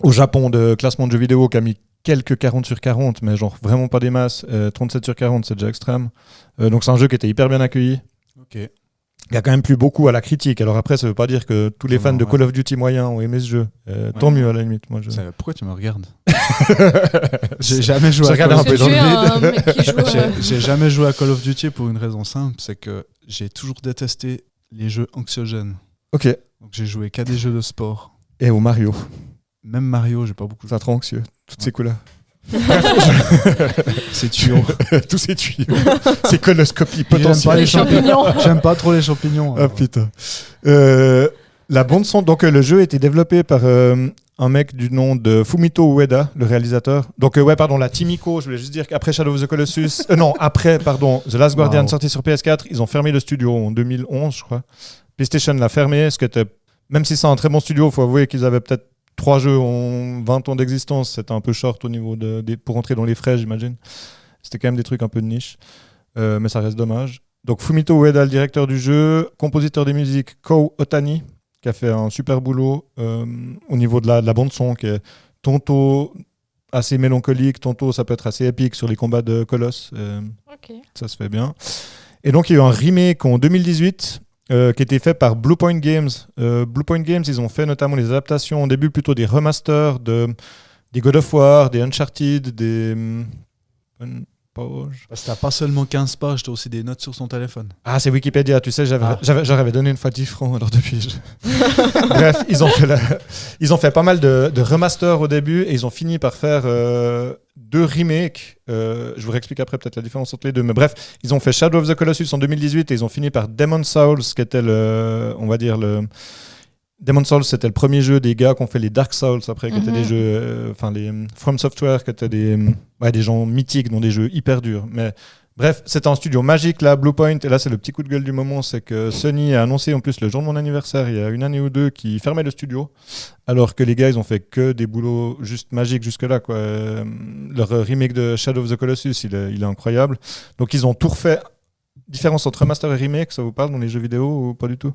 au Japon de classement de jeux vidéo qui a mis quelques 40 sur 40, mais genre vraiment pas des masses. 37 sur 40, c'est déjà extrême. Donc c'est un jeu qui était hyper bien accueilli. Ok. Il y a quand même plu beaucoup à la critique. Alors après, ça veut pas dire que tous les fans de Call of Duty moyens ont aimé ce jeu. Tant mieux à la limite. Moi, Pourquoi tu me regardes? J'ai jamais joué à Call of Duty. J'ai jamais joué à Call of Duty pour une raison simple, c'est que j'ai toujours détesté les jeux anxiogènes. Ok. Donc j'ai joué qu'à des jeux de sport. Et au Mario. Même Mario, j'ai pas beaucoup. Ça te rend anxieux, toutes ces coups-là. C'est tuyau. Tous ces tuyaux. Ces coloscopies J'aime pas potentielles. les champignons. J'aime pas trop les champignons. Ah putain. La bande son, donc le jeu a été développé par un mec du nom de Fumito Ueda, le réalisateur. Donc la Team Ico, je voulais juste dire qu'après Shadow of the Colossus, The Last Guardian sorti sur PS4, ils ont fermé le studio en 2011, je crois. PlayStation l'a fermé, même si c'est un très bon studio, il faut avouer qu'ils avaient peut-être 3 jeux en 20 ans d'existence, c'était un peu short au niveau pour entrer dans les frais, j'imagine. C'était quand même des trucs un peu de niche, mais ça reste dommage. Donc Fumito Ueda, le directeur du jeu, compositeur des musiques Kou Otani, qui a fait un super boulot au niveau de la bande-son, qui est tantôt assez mélancolique, tantôt ça peut être assez épique sur les combats de Colosses. Ça se fait bien. Et donc il y a eu un remake en 2018 qui a été fait par Bluepoint Games. Bluepoint Games, ils ont fait notamment les adaptations au début plutôt des remasters des God of War, des Uncharted, des... Parce que t'as pas seulement 15 pages, t'as aussi des notes sur son téléphone. Ah, c'est Wikipédia, tu sais, j'avais donné une fois 10 francs, alors depuis... Bref, ils ont fait pas mal de remasters au début, et ils ont fini par faire 2 remakes. Je vous réexplique après peut-être la différence entre les deux, mais bref, ils ont fait Shadow of the Colossus en 2018, et ils ont fini par Demon's Souls, qui était Demon's Souls, c'était le premier jeu des gars qui ont fait les Dark Souls après, qui étaient des jeux, les From Software, qui étaient des gens mythiques dans des jeux hyper durs. Mais bref, c'était un studio magique là, Bluepoint, et là c'est le petit coup de gueule du moment, c'est que Sony a annoncé en plus le jour de mon anniversaire, il y a une année ou deux, qu'ils fermaient le studio, alors que les gars ils ont fait que des boulots juste magiques jusque-là, quoi. Leur remake de Shadow of the Colossus, il est incroyable. Donc ils ont tout refait. Différence entre remaster et remake, ça vous parle dans les jeux vidéo ou pas du tout?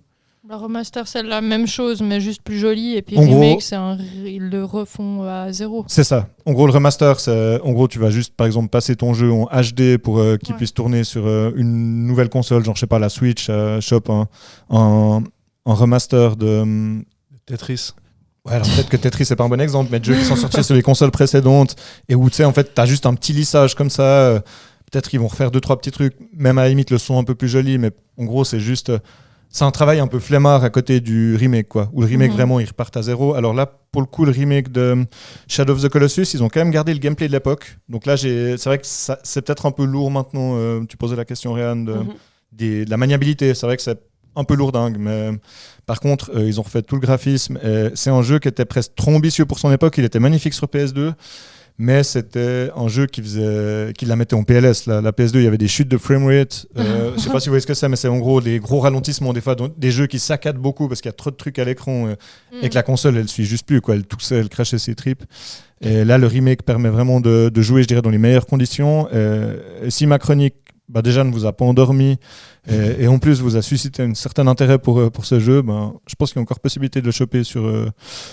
Le remaster, c'est la même chose, mais juste plus joli. Et puis en remake, gros, ils le refont à 0. C'est ça. En gros, le remaster, tu vas juste, par exemple, passer ton jeu en HD pour qu'il puisse tourner sur une nouvelle console, genre, je sais pas, la Switch, Shop, un remaster de... Tetris. Ouais, alors peut-être que Tetris, c'est pas un bon exemple, mais de jeux qui sont sortis sur les consoles précédentes et où, tu sais, en fait, t'as juste un petit lissage comme ça. Peut-être qu'ils vont refaire 2-3 petits trucs, même à la limite, le son un peu plus joli, mais en gros, c'est juste... C'est un travail un peu flemmard à côté du remake, quoi. Où le remake, vraiment, ils repartent à 0. Alors là, pour le coup, le remake de Shadow of the Colossus, ils ont quand même gardé le gameplay de l'époque. Donc là, c'est vrai que c'est peut-être un peu lourd maintenant. Tu posais la question, Réane, de la maniabilité. C'est vrai que c'est un peu lourdingue. Mais par contre, ils ont refait tout le graphisme. C'est un jeu qui était presque trop ambitieux pour son époque. Il était magnifique sur PS2. Mais c'était un jeu qui la mettait en PLS. La PS2, il y avait des chutes de framerate. Je sais pas si vous voyez ce que c'est, mais c'est en gros des gros ralentissements, des fois, des jeux qui saccadent beaucoup parce qu'il y a trop de trucs à l'écran et que la console, elle suit juste plus, quoi. Elle toussait, elle crachait ses tripes. Et là, le remake permet vraiment de jouer, je dirais, dans les meilleures conditions. Et si ma chronique, déjà, ne vous a pas endormi et en plus vous a suscité un certain intérêt pour ce jeu, je pense qu'il y a encore possibilité de le choper sur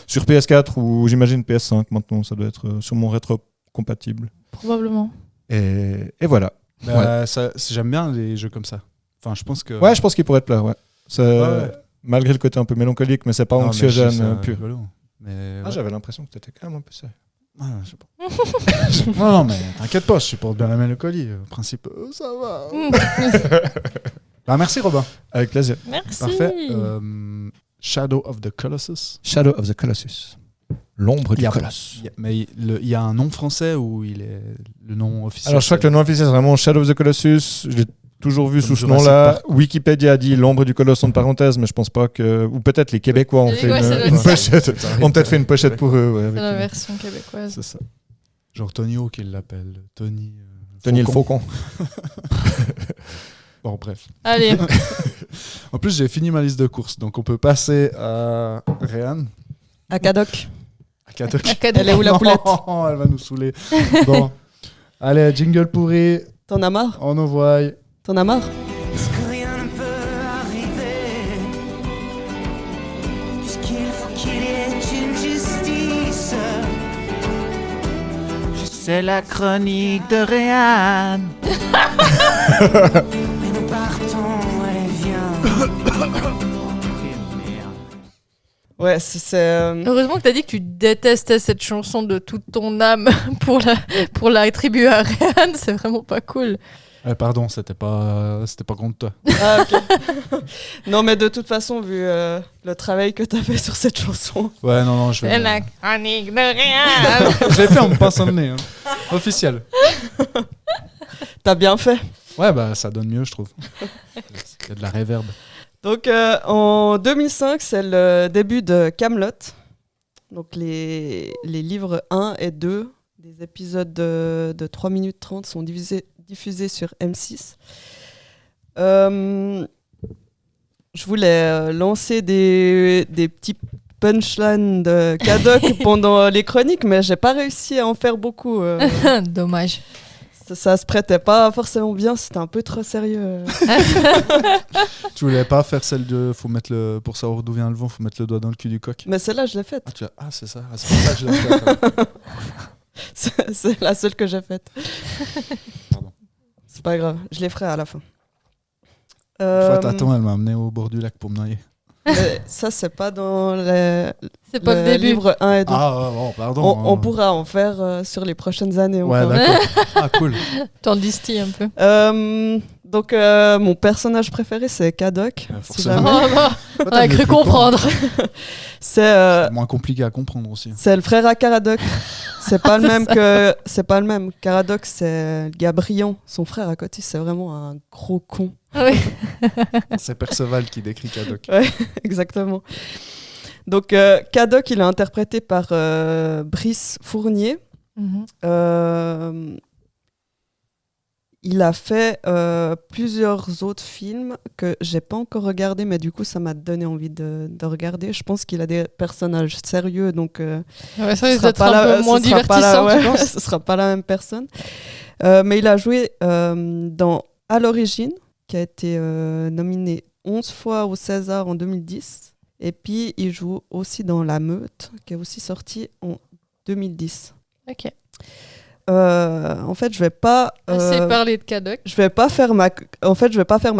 PS4 ou j'imagine PS5 maintenant, ça doit être sûrement rétro-compatible. Probablement. Et voilà. J'aime bien les jeux comme ça. Enfin, je pense que... Ouais, je pense qu'il pourrait te plaire, ouais. Malgré le côté un peu mélancolique, mais c'est pas anxiogène pur. J'avais l'impression que t'étais quand même un peu sérieux. Je sais pas. non, mais t'inquiète pas, je supporte bien la mélancolie. Le principe, ça va. Merci Robin. Avec plaisir. Merci. Parfait. Shadow of the Colossus. Shadow of the Colossus. L'ombre du colosse. Mais il y a un nom français ou il est le nom officiel? Alors je crois que le nom officiel c'est vraiment Shadow of the Colossus. Je l'ai toujours vu sous ce nom-là. Wikipédia a dit l'ombre du colosse en parenthèse, mais je pense pas que... Ou peut-être les Québécois ont fait une pochette. Ont peut-être fait une pochette pour eux. Ouais, c'est la version québécoise. C'est ça. Genre Tony Hawk, il l'appelle. Tony le Faucon. Bon, bref. Allez. En plus, j'ai fini ma liste de courses, donc on peut passer à Réane. À Cadoc. Elle est où la poulette? Elle va nous saouler. Bon. Allez, jingle pourri. T'en as marre? On envoie. T'en as marre? Parce que rien ne peut arriver, puisqu'il faut qu'il y ait une justice. C'est la chronique de Réane. Mais nous partons, allez viens. Ouais, c'est... Heureusement que t'as dit que tu détestais cette chanson de toute ton âme pour la attribuer à Réane, c'est vraiment pas cool. Pardon, c'était pas contre toi. Ah, ok. Non, mais de toute façon, vu le travail que t'as fait sur cette chanson. Ouais, non, je vais... C'est la chronique de rien. Je l'ai fait en me pinçant le nez. Hein. Officiel. T'as bien fait. Ouais, bah ça donne mieux, je trouve. Il y a de la réverb. Donc, en 2005, c'est le début de Kaamelott. Donc, les livres 1 et 2 des épisodes de 3 minutes 30 sont diffusés sur M6. Je voulais lancer des petits punchlines de Kadok pendant les chroniques, mais j'ai pas réussi à en faire beaucoup. Dommage. Ça se prêtait pas forcément bien, c'était un peu trop sérieux. Tu voulais pas faire celle de pour savoir d'où vient le vent, faut mettre le doigt dans le cul du coq. Mais celle-là, je l'ai faite. C'est ça. C'est pour ça que je l'ai faite. C'est la seule que j'ai faite. Pardon. C'est pas grave, je les ferai à la fin. Attends, elle m'a amené au bord du lac pour me noyer. Mais ça, c'est pas dans c'est pas le début. livre 1 et 2. Ah, bon, pardon. On pourra en faire sur les prochaines années. Ouais, encore. d'accord. Ah, cool. T'en distilles un peu. Donc, mon personnage préféré, c'est Kadok. Si jamais. Oh, non. On a cru comprendre. C'est moins compliqué à comprendre aussi. C'est le frère à Caradoc. C'est pas le même que. C'est pas le même. Caradoc, c'est le gars brillant. Son frère à côté, c'est vraiment un gros con. Oui. C'est Perceval qui décrit Kadok. Ouais, exactement. Donc, Kadok, il est interprété par Brice Fournier. Il a fait plusieurs autres films que j'ai pas encore regardés, mais du coup, ça m'a donné envie de regarder. Je pense qu'il a des personnages sérieux, donc ouais, ça risque d'être un peu moins divertissant, tu penses? Ce sera pas la même personne. Mais il a joué dans À l'origine, qui a été nominé 11 fois au César en 2010. Et puis, il joue aussi dans La Meute, qui est aussi sorti en 2010. Ok. En fait, je vais pas. Assez parler de Kadok. Je vais pas faire ma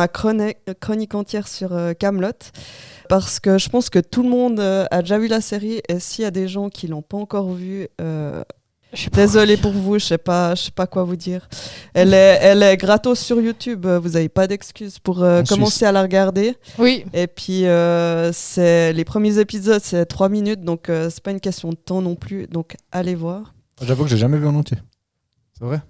chronique entière sur Kaamelott parce que je pense que tout le monde a déjà vu la série et s'il y a des gens qui l'ont pas encore vue, désolée pour vous, je sais pas quoi vous dire. Elle est gratos sur YouTube. Vous avez pas d'excuses pour commencer à la regarder. Oui. Et puis c'est les premiers épisodes, c'est 3 minutes, donc c'est pas une question de temps non plus. Donc allez voir. J'avoue que j'ai jamais vu en entier. C'est vrai?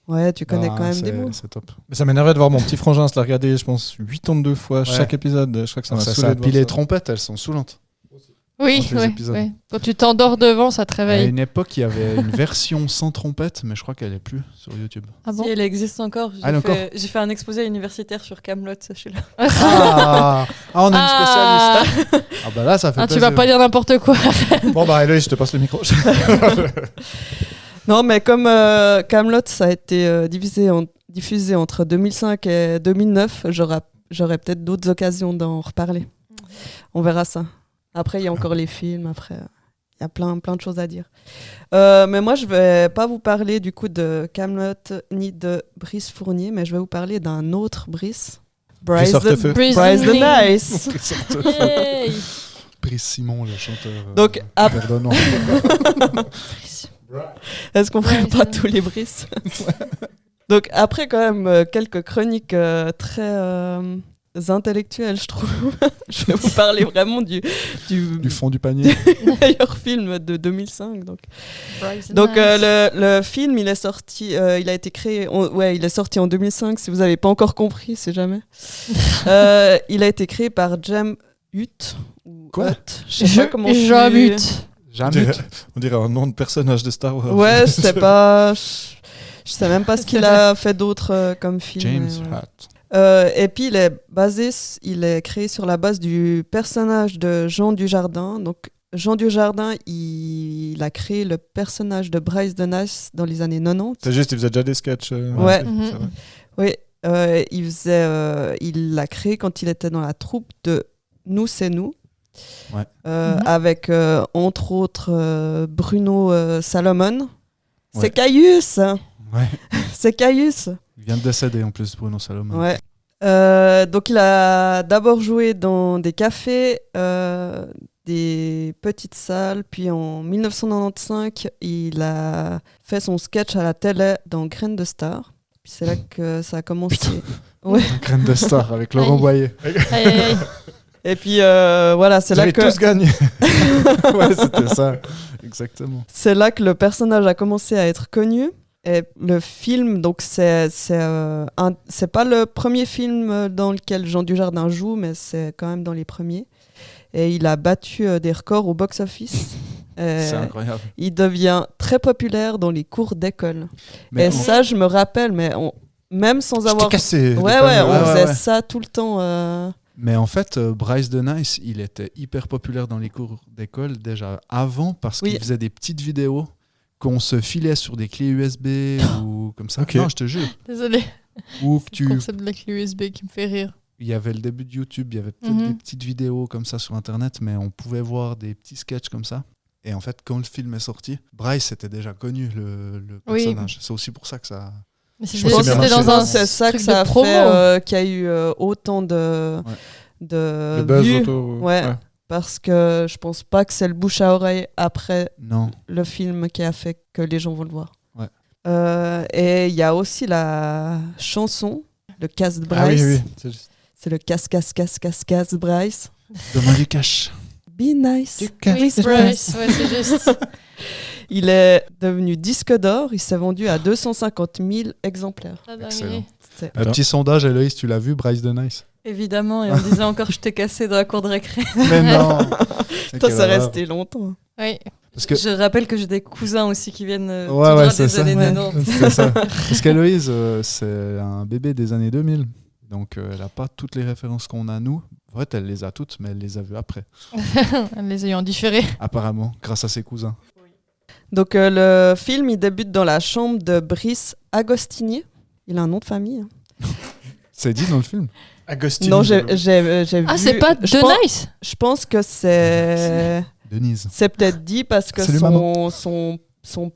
Ouais, tu connais quand même des mots. C'est top. Mais ça m'énervait de voir mon petit frangin se la regarder, je pense, 82 fois chaque épisode. Je crois que ça m'a saoulé. Puis les trompettes, elles sont saoulantes. Oui, ouais. Quand tu t'endors devant, ça te réveille. À une époque, il y avait une version sans trompette, mais je crois qu'elle est plus sur YouTube. Ah bon? Si, elle existe encore. J'ai fait un exposé universitaire sur Kaamelott, sachez-le. On a une spécialiste. Ah bah là, ça fait plaisir. Tu vas pas dire n'importe quoi. Bon bah Héloïse, je te passe le micro. Non, mais comme Kaamelott, ça a été diffusé entre 2005 et 2009, j'aurais peut-être d'autres occasions d'en reparler. On verra ça. Après, il y a encore les films. Après, il y a plein de choses à dire. Mais moi, je vais pas vous parler du coup de Kaamelott ni de Brice Fournier, mais je vais vous parler d'un autre Brice. Bryce the Nice. Brice Simon, le chanteur. Donc, pardonnant. Est-ce qu'on ferait pas tous les Brice? Donc après quand même quelques chroniques très intellectuelles, je trouve. Je vais vous parler vraiment du fond du panier. meilleur film de 2005. Donc le film, il est sorti, il a été créé, il est sorti en 2005. Si vous n'avez pas encore compris, c'est jamais. Il a été créé par Jem Hutt. Quoi? Je sais pas comment. Jem Hutt. On dirait un nom de personnage de Star Wars. Ouais, c'était pas. Je sais même pas ce qu'il a fait d'autre comme film. James Hutt. Et puis il est créé sur la base du personnage de Jean Dujardin. Donc Jean Dujardin, il a créé le personnage de Bryce the Nice dans les années 90. C'est juste, il faisait déjà des sketchs. Ouais. Oui, il l'a créé quand il était dans la troupe de Nous c'est nous. Ouais. Avec entre autres Bruno Salomon. Ouais. C'est Caius. Ouais. C'est Caius. Il vient de décéder en plus, Bruno Salomon. Ouais. Donc il a d'abord joué dans des cafés, des petites salles, puis en 1995 il a fait son sketch à la télé dans Graines de Star. Puis c'est là que ça a commencé. Ouais. Graine de star avec Laurent Aïe. Boyer. Aïe, aïe, aïe. Et puis voilà, c'est Vous là avez que tous gagné. Ouais, c'était ça. Exactement. c'est là que le personnage a commencé à être connu. Et le film, donc c'est pas le premier film dans lequel Jean Dujardin joue, mais c'est quand même dans les premiers. Et il a battu des records au box-office. C'est incroyable. Il devient très populaire dans les cours d'école. Mais Et ça, je me rappelle, mais même sans avoir... cassé. Ouais, on faisait ça tout le temps. Mais en fait, Bryce de Nice, il était hyper populaire dans les cours d'école déjà avant parce qu'il faisait des petites vidéos qu'on se filait sur des clés USB ou comme ça. Ok. Non, je te jure. Désolée. Ou que C'est le tu... concept de la clé USB qui me fait rire. Il y avait le début de YouTube, il y avait peut-être des petites vidéos comme ça sur Internet, mais on pouvait voir des petits sketchs comme ça. Et en fait, quand le film est sorti, Bryce était déjà connu, le personnage. C'est aussi pour ça que ça... Mais Je pense que c'était bien dans marché. un C'est ça que truc ça de a promo. fait qu'il y a eu autant de Le buzz vues. autour. Ouais. Parce que je pense pas que c'est le bouche à oreille après Non. le film qui a fait que les gens vont le voir. Ouais. Et il y a aussi la chanson, le casse de Bryce. Ah oui. C'est juste. C'est le casse Bryce. Donne-moi du cash. Be nice. Oui, c'est Bryce. Ouais, c'est juste. Il est devenu disque d'or. Il s'est vendu à 250 000 exemplaires. Ah, dingue. Excellent. C'est- Un petit sondage, Héloïse, tu l'as vu, Bryce de Nice? Évidemment, et on disait encore je t'ai cassé dans la cour de récré. Mais non. Toi, ça resté longtemps. Oui. Parce que... Je rappelle que j'ai des cousins aussi qui viennent tout Ouais, droit c'est des ça. années Ouais. 90. C'est ça. Parce qu'Héloïse, c'est un bébé des années 2000. Donc, elle n'a pas toutes les références qu'on a, nous. En fait, elle les a toutes, mais elle les a vues après. Les ayant différés. Apparemment, grâce à ses cousins. Donc, le film, il débute dans la chambre de Brice Agostini. Il a un nom de famille. Hein. C'est dit dans le film? Agostini. Non, j'ai vu. Ah, c'est pas je The pense- Nice? Je pense que c'est. Denise. C'est peut-être dit parce que Salut, maman. son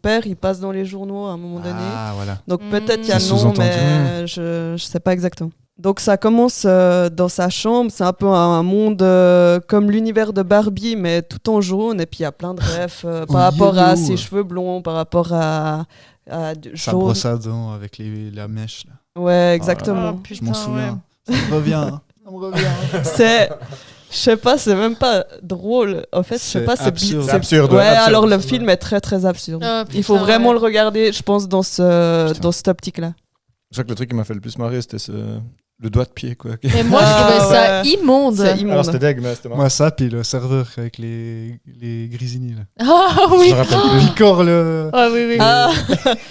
père, il passe dans les journaux à un moment donné. Ah, voilà. Donc peut-être il y a C'est le nom, sous-entendu. mais je sais pas exactement. Donc ça commence dans sa chambre, c'est un peu un monde comme l'univers de Barbie, mais tout en jaune, et puis il y a plein de rêves par rapport à ses cheveux blonds, par rapport à Sa jaune. brosse à dents avec la mèche. Là. Ouais, exactement. Ah, Je m'en putain, souviens. Ça me revient. Hein. Ça me revient. C'est, je sais pas, c'est même pas drôle. En fait, je sais C'est pas, absurde. c'est Absurde, Ouais, ouais, absurde. alors le film est très très absurde. Ah, Il faut putain, vraiment ouais. le regarder, je pense, dans cette optique-là. Je crois que le truc qui m'a fait le plus marrer, c'était le doigt de pied, quoi. Mais moi, je trouvais ça ouais. immonde. C'est immonde. Alors c'était deg, mais c'était marrant. Moi, ça, puis le serveur avec les Grisini. Là. Ah oui. Je me rappelle plus. Picore le. Ah oui, oui. Ah,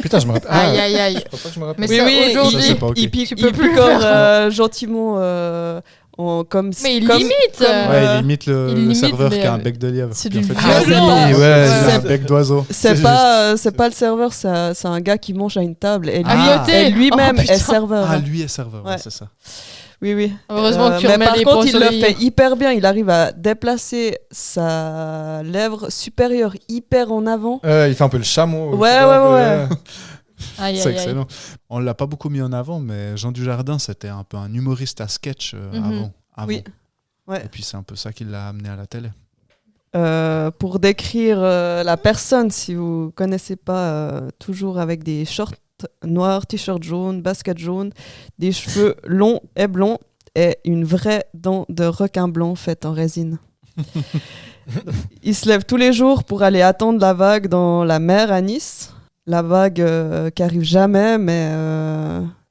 Putain, je me rappelle. Aïe, aïe, aïe. Je crois pas que je me rappelle. Mais ça, aujourd'hui, Ça, c'est pas ok. il Tu peux plus picore faire. gentiment comme Mais il comme- limite. comme, Ouais, il imite il le limite, serveur mais, qui a un bec de lièvre. c'est Puis en du fait, violent. il Ah a oui, ouais, un c'est- bec d'oiseau. C'est C'est pas le serveur, c'est un gars qui mange à une table et, À côté. et lui-même Oh, putain. est serveur. Ah, lui est serveur, ouais, Ouais. c'est ça. Oui, oui. Heureusement que tu mais remets par les contre, points il sur le les i. fait hyper bien. Il arrive à déplacer sa lèvre supérieure hyper en avant. Il fait un peu le chameau. Ouais, tu vois, ouais, un peu, ouais. Aïe, C'est aïe, aïe. excellent. On l'a pas beaucoup mis en avant, mais Jean Dujardin, c'était un peu un humoriste à sketch avant. Oui. Ouais. Et puis c'est un peu ça qui l'a amené à la télé. Pour décrire la personne, si vous connaissez pas, toujours avec des shorts noirs, t-shirt jaune, basket jaune, des cheveux longs et blonds et une vraie dent de requin blanc faite en résine. Il se lève tous les jours pour aller attendre la vague dans la mer à Nice. La vague qui arrive jamais, mais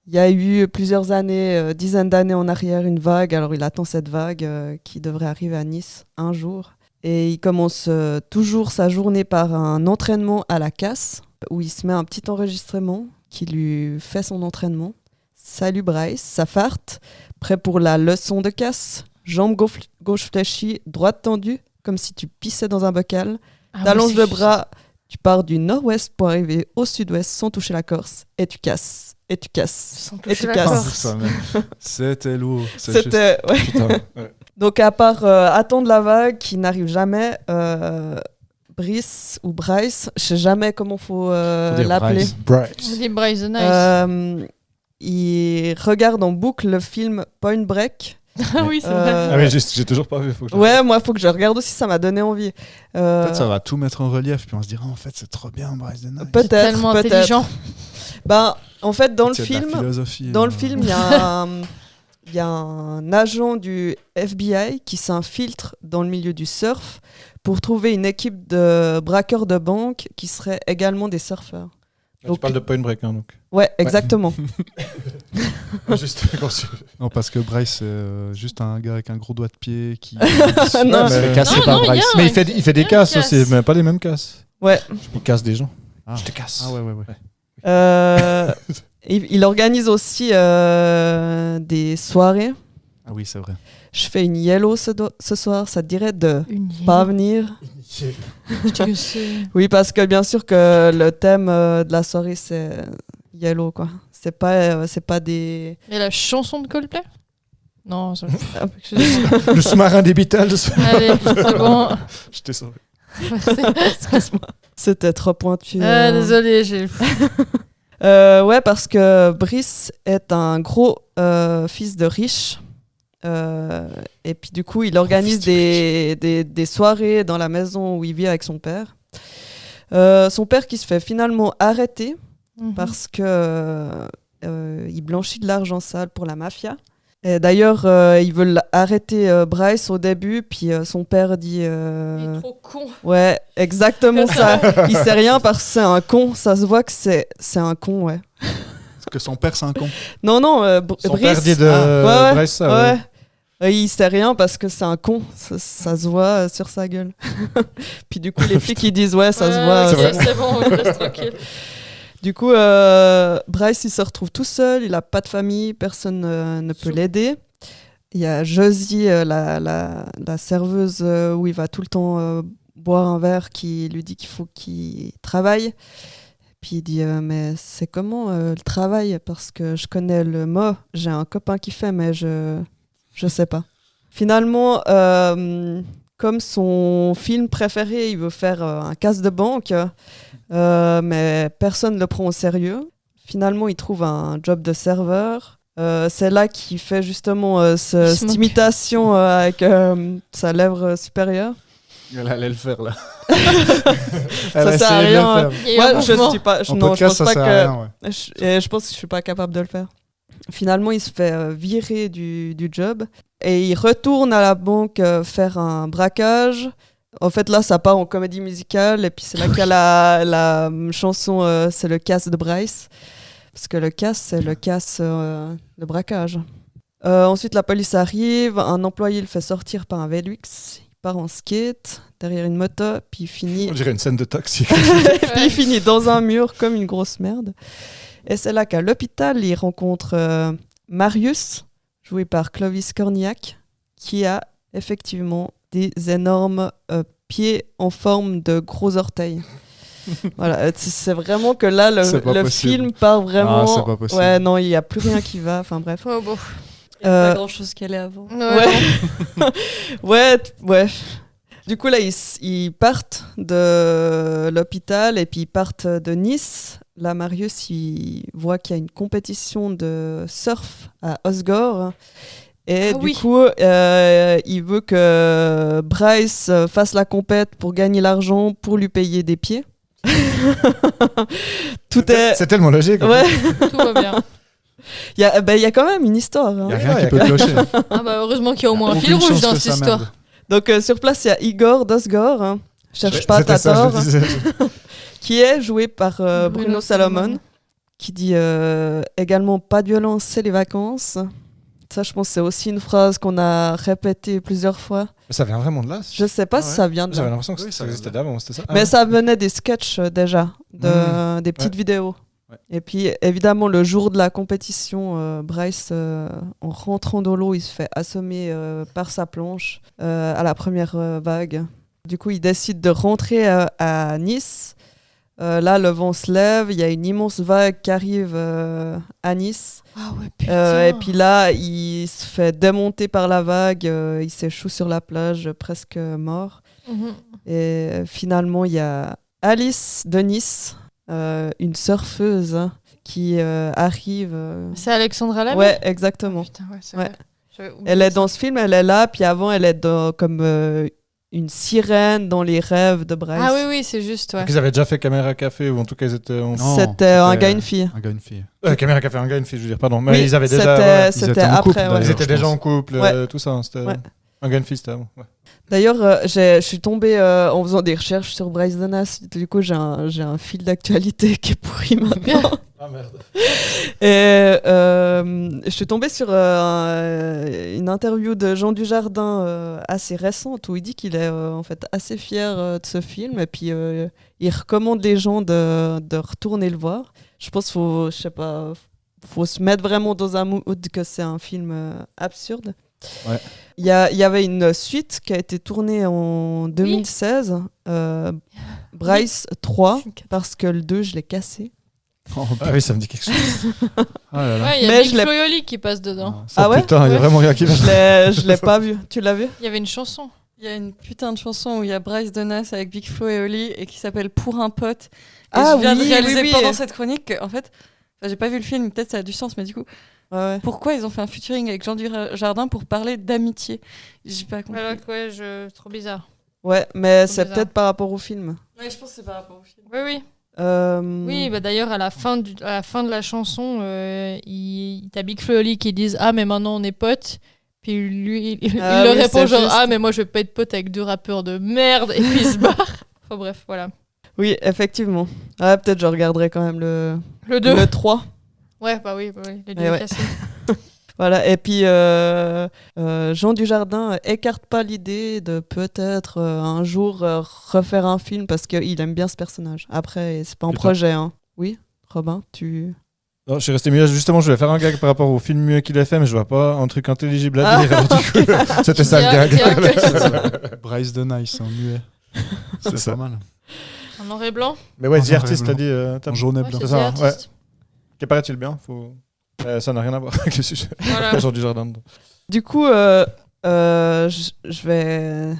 il y a eu plusieurs années, dizaines d'années en arrière, une vague. Alors il attend cette vague qui devrait arriver à Nice un jour. Et il commence toujours sa journée par un entraînement à la casse, où il se met un petit enregistrement qui lui fait son entraînement. Salut Bryce, ça farte, prêt pour la leçon de casse. Jambe gauche fléchie, droite tendue, comme si tu pissais dans un bocal. Ah T'allonges oui, le c'est- bras, tu pars du nord-ouest pour arriver au sud-ouest sans toucher la Corse. Et tu casses, et tu casses, Sans et toucher tu la casses. Corse. Ça, même. C'était lourd. c'est juste- C'était... ouais. Putain. Ouais. Donc à part attendre la vague qui n'arrive jamais, Brice ou Bryce, je sais jamais comment faut Faut dire l'appeler. Bryce. On dit Bryce the Nice. Il regarde en boucle le film Point Break. Ah oui, c'est vrai. Ah oui, j'ai toujours pas vu. Faut que je- Ouais, moi faut que je regarde aussi, ça m'a donné envie. Peut-être ça va tout mettre en relief, puis on se dira en fait c'est trop bien Bryce de Nice. Peut-être, Tellement peut-être. intelligent. Ben, En fait, dans le C'est de la film, philosophie, il y a un agent du FBI qui s'infiltre dans le milieu du surf pour trouver une équipe de braqueurs de banque qui seraient également des surfeurs. Tu parles de Point Break, hein, donc. Ouais, exactement. Juste Non, parce que Bryce, c'est juste un gars avec un gros doigt de pied qui. Non, il se fait casser par Bryce. Mais il fait des casses aussi, mais pas les mêmes casses. Ouais. Il casse des gens. Ah. Je te casse. Ah ouais. Il organise aussi des soirées. Ah oui, c'est vrai. Je fais une yellow ce soir, ça te dirait de pas venir? Oui, parce que bien sûr que le thème de la soirée c'est yellow, quoi. C'est pas des... Et la chanson de Coldplay? Non, ça... Le sous-marin des Beatles. Allez, c'est bon. Je t'ai sauvé. Excuse-moi. C'était trop pointu. Désolé, j'ai... ouais, parce que Brice est un gros fils de riche. Et puis du coup, il organise des soirées dans la maison où il vit avec son père. Son père qui se fait finalement arrêter parce que il blanchit de l'argent sale pour la mafia. Et d'ailleurs, ils veulent arrêter Bryce au début, puis son père dit... Il est trop con. Ouais, exactement ça. Il sait rien parce que c'est un con. Ça se voit que c'est un con, ouais. Parce que son père, c'est un con. Non, Son Brice... père dit de Bryce, ça, ouais. Il sait rien parce que c'est un con. Ça se voit sur sa gueule. Puis du coup, les flics, ils disent, ouais, ça se voit. C'est bon, reste tranquille. Du coup, Bryce, il se retrouve tout seul, il n'a pas de famille, personne ne peut l'aider. Il y a Josie, la serveuse où il va tout le temps boire un verre, qui lui dit qu'il faut qu'il travaille. Puis il dit, mais c'est comment le travail? Parce que je connais le mot, j'ai un copain qui fait, mais je sais pas. Finalement, comme son film préféré, il veut faire un casse de banque. Mais personne ne le prend au sérieux. Finalement, il trouve un job de serveur. C'est là qu'il fait justement cette imitation avec sa lèvre supérieure. Elle allait le faire là. Ça sert à rien. Moi, je suis pas. En Non, podcast, je pense ça pas sert à rien, ouais. je pense que je suis pas capable de le faire. Finalement, il se fait virer du job et il retourne à la banque faire un braquage. En fait, là, ça part en comédie musicale et puis c'est là qu'il y a la chanson c'est le casse de Bryce. Parce que le casse, c'est le casse de braquage. Ensuite, la police arrive, un employé le fait sortir par un Velux. Il part en skate derrière une moto, puis il finit... On dirait une scène de taxi. Puis il finit dans un mur comme une grosse merde. Et c'est là qu'à l'hôpital, il rencontre Marius, joué par Clovis Cornillac, qui a effectivement des énormes pieds en forme de gros orteils. Voilà, c'est vraiment que là, le film part vraiment... Ah, c'est pas possible. Ouais, non, il n'y a plus rien qui va, enfin bref. Oh, bon. Il n'y a pas grand-chose qu'elle est avant. Ouais. Ouais. Du coup, là, ils partent de l'hôpital et puis ils partent de Nice. Là, Marius, il voit qu'il y a une compétition de surf à Osgore. Et du coup, il veut que Bryce fasse la compète pour gagner l'argent pour lui payer des pieds. C'est tellement logique. Ouais. Tout va bien. Il y a quand même une histoire. Hein. Il n'y a rien qui peut clocher. Ah bah heureusement qu'il y a au moins un Aucune fil rouge chance dans que cette ça histoire. merde. Donc sur place, il y a Igor d'Osgore, hein. Cherche pas, t'as tort, qui est joué par Bruno Salomon, qui dit également pas de violence, c'est les vacances. Ça, je pense que c'est aussi une phrase qu'on a répétée plusieurs fois. Mais ça vient vraiment de là? Je sais pas si ça vient de là. J'avais l'impression que ça existait d'avant, c'était ça? Mais ça venait des sketchs déjà, des petites vidéos. Ouais. Et puis évidemment, le jour de la compétition, Bryce, en rentrant dans l'eau, il se fait assommer par sa planche à la première vague. Du coup, il décide de rentrer à Nice. Là, le vent se lève, il y a une immense vague qui arrive à Nice. Ah ouais, putain. Et puis là, il se fait démonter par la vague, il s'échoue sur la plage, presque mort. Et finalement, il y a Alice de Nice, une surfeuse qui arrive. C'est Alexandra Lamy? Ouais, exactement. Putain, ouais, c'est ouais. vrai. Elle est dans ce film, elle est là, puis avant, elle est comme une sirène dans les rêves de Bryce. Ah oui, c'est juste, ouais. Ils avaient déjà fait Caméra Café, ou en tout cas, ils étaient... C'était un gars et une fille. Un gars et une fille. Caméra Café, un gars et une fille, je veux dire, pardon. Mais Oui, ils avaient déjà... C'était après, ouais. Ils étaient déjà en couple, Ouais. tout ça. C'était un gars et une fille, c'était avant. Ouais. D'ailleurs, je suis tombée en faisant des recherches sur Bryce Dallas. Du coup, j'ai un fil d'actualité qui est pourri maintenant. Ah merde. Et je suis tombée sur une interview de Jean Dujardin assez récente où il dit qu'il est en fait assez fier de ce film et puis il recommande les gens de retourner le voir. Je pense qu'il faut se mettre vraiment dans un mood que c'est un film absurde. Ouais. Il y avait une suite qui a été tournée en 2016, Bryce 3, parce que le 2, je l'ai cassé. Ah oui, ça me dit quelque chose. Ouais, il y a Big Flo et Oli qui passe dedans. Ah ouais, putain, il y a vraiment rien qui va. Je l'ai pas vu. Tu l'as vu? Il y avait une chanson. Il y a une putain de chanson où il y a Bryce Dallas avec Big Flo et Oli et qui s'appelle Pour un pote. Et je viens de réaliser pendant cette chronique que, en fait, j'ai pas vu le film, peut-être ça a du sens, mais du coup, pourquoi ils ont fait un featuring avec Jean Dujardin pour parler d'amitié? J'ai pas compris. Trop bizarre. Ouais, mais c'est peut-être par rapport au film. Ouais, je pense que c'est par rapport au film. Oui. Oui, bah d'ailleurs, à la fin de la chanson, t'as Big Flo et Oli qui disent ah, mais maintenant on est potes. Puis lui, il leur répond genre ah, mais moi je vais pas être pote avec deux rappeurs de merde. Et puis il se barre. Enfin bref, voilà. Oui, effectivement. Ah, peut-être je regarderai quand même le 2. Le 3. Ouais, bah oui, les deux cassés. Voilà, et puis Jean Dujardin écarte pas l'idée de peut-être un jour refaire un film parce qu'il aime bien ce personnage. Après, c'est pas un projet. Hein. Oui, Robin, tu... Non, je suis resté muet. Justement, je voulais faire un gag par rapport au film muet qu'il a fait, mais je vois pas un truc intelligible à dire. Du coup, c'était ça le gag. Bryce Dallas en muet. C'est ça. Pas mal. En noir et blanc. Mais ouais, The Artist, t'as dit... en jaune et blanc. C'est ça, ouais. Qui paraît-il bien, ça n'a rien à voir avec le sujet. Voilà. Jean Dujardin. Du coup, je vais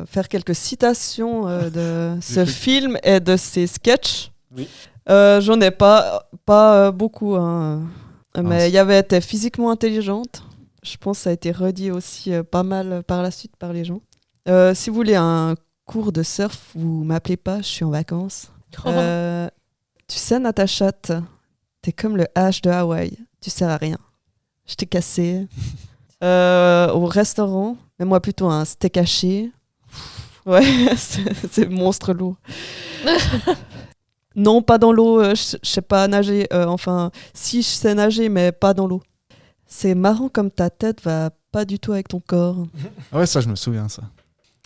faire quelques citations de ce film et de ses sketchs. Oui. J'en ai pas beaucoup, hein. Mais il y avait été physiquement intelligente. Je pense que ça a été redit aussi pas mal par la suite par les gens. Si vous voulez un cours de surf, vous m'appelez pas, je suis en vacances. Tu sais, Natacha, t'es comme le H de Hawaï, tu sers à rien. Je t'ai cassé. Au restaurant, mets-moi plutôt un steak haché. Ouais, c'est monstre lourd. Non, pas dans l'eau, je sais pas nager. Enfin, si je sais nager, mais pas dans l'eau. C'est marrant comme ta tête va pas du tout avec ton corps. Ah ouais, ça, je me souviens, ça.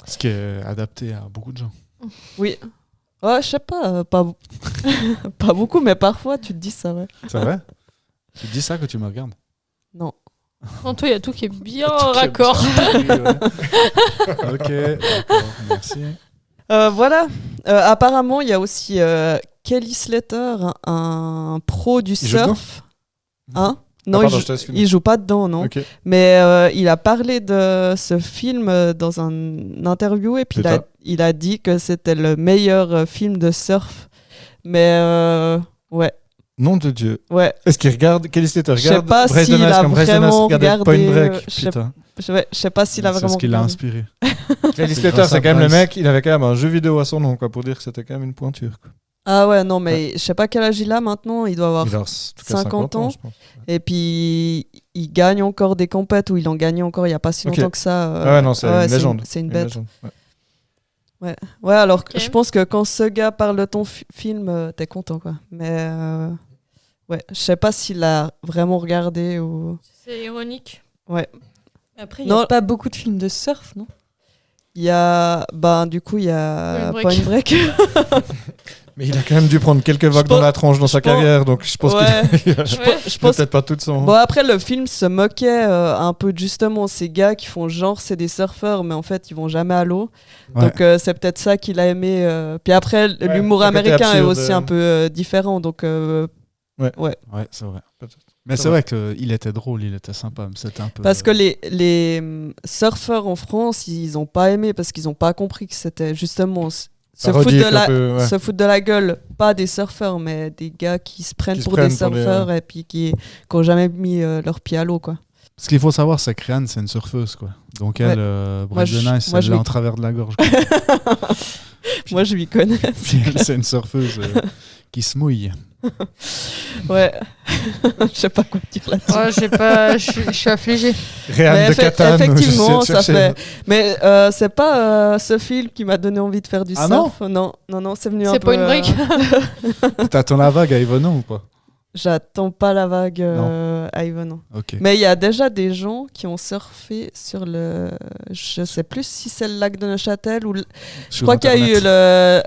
Ce qui est adapté à beaucoup de gens. Oui. Ouais, je sais pas, pas beaucoup, mais parfois tu te dis ça, ouais. C'est vrai? Tu te dis ça que tu me regardes? Non. En toi, il y a tout qui est bien en raccord. Ok, d'accord, merci. Voilà. Apparemment, il y a aussi Kelly Slater, un pro du surf. Hein? Non, il joue pas dedans, non. Okay. Mais il a parlé de ce film dans une interview et puis il a dit que c'était le meilleur film de surf. Mais ouais. Nom de Dieu. Ouais. Est-ce qu'il regarde Kelly Slater regarde? Je sais pas s'il a vraiment regardé. Point Break. Putain. Je sais pas s'il a vraiment. C'est ce qui l'a inspiré. Kelly Slater, c'est quand même le mec. Il avait quand même un jeu vidéo à son nom, quoi, pour dire que c'était quand même une pointure. Quoi. Ah ouais, non, mais je sais pas quel âge il a maintenant. Il doit avoir 50 ans. Je pense. Et puis, il gagne encore des compètes, ou il en gagne encore il y a pas si longtemps que ça. Ah ouais, non, c'est une légende. C'est une bête. Ouais, alors je pense que quand ce gars parle de ton film, t'es content, quoi. Mais ouais, je sais pas s'il l'a vraiment regardé ou... C'est ironique. Ouais. Après, il n'y a pas beaucoup de films de surf, non? Il y a... du coup, il y a Point Break. Mais il a quand même dû prendre quelques vagues dans la tronche dans sa carrière, donc je pense qu'il je pense peut-être pas tout son... Bon, après, le film se moquait un peu justement ces gars qui font genre c'est des surfeurs, mais en fait, ils vont jamais à l'eau. Ouais. Donc, c'est peut-être ça qu'il a aimé. Puis après, l'humour américain est aussi un peu différent, donc... Ouais, c'est vrai. Mais c'est vrai qu'il était drôle, il était sympa. C'était un peu... Parce que les surfeurs en France, ils n'ont pas aimé parce qu'ils n'ont pas compris que c'était justement... Se foutre de la gueule, pas des surfeurs, mais des gars qui se prennent pour des surfeurs et puis qui n'ont jamais mis leurs pieds à l'eau, quoi. Ce qu'il faut savoir, c'est que Rihanna, c'est une surfeuse, quoi. Donc elle, Break the Nice, elle l'a en travers de la gorge. Moi, je lui connais. C'est une surfeuse qui se mouille. Ouais. Je sais pas quoi dire là-dessus. Oh, je suis affligée. Rihanna de Catane. Effectivement, ça fait. Mais c'est pas ce film qui m'a donné envie de faire du surf. Non, c'est venu un peu. C'est pas une brique. T'attends la vague à Yvonne ou pas? J'attends pas la vague à Yvonne. Okay. Mais il y a déjà des gens qui ont surfé sur le. Je sais plus si c'est le lac de Neuchâtel ou. Je crois qu'il y a eu le.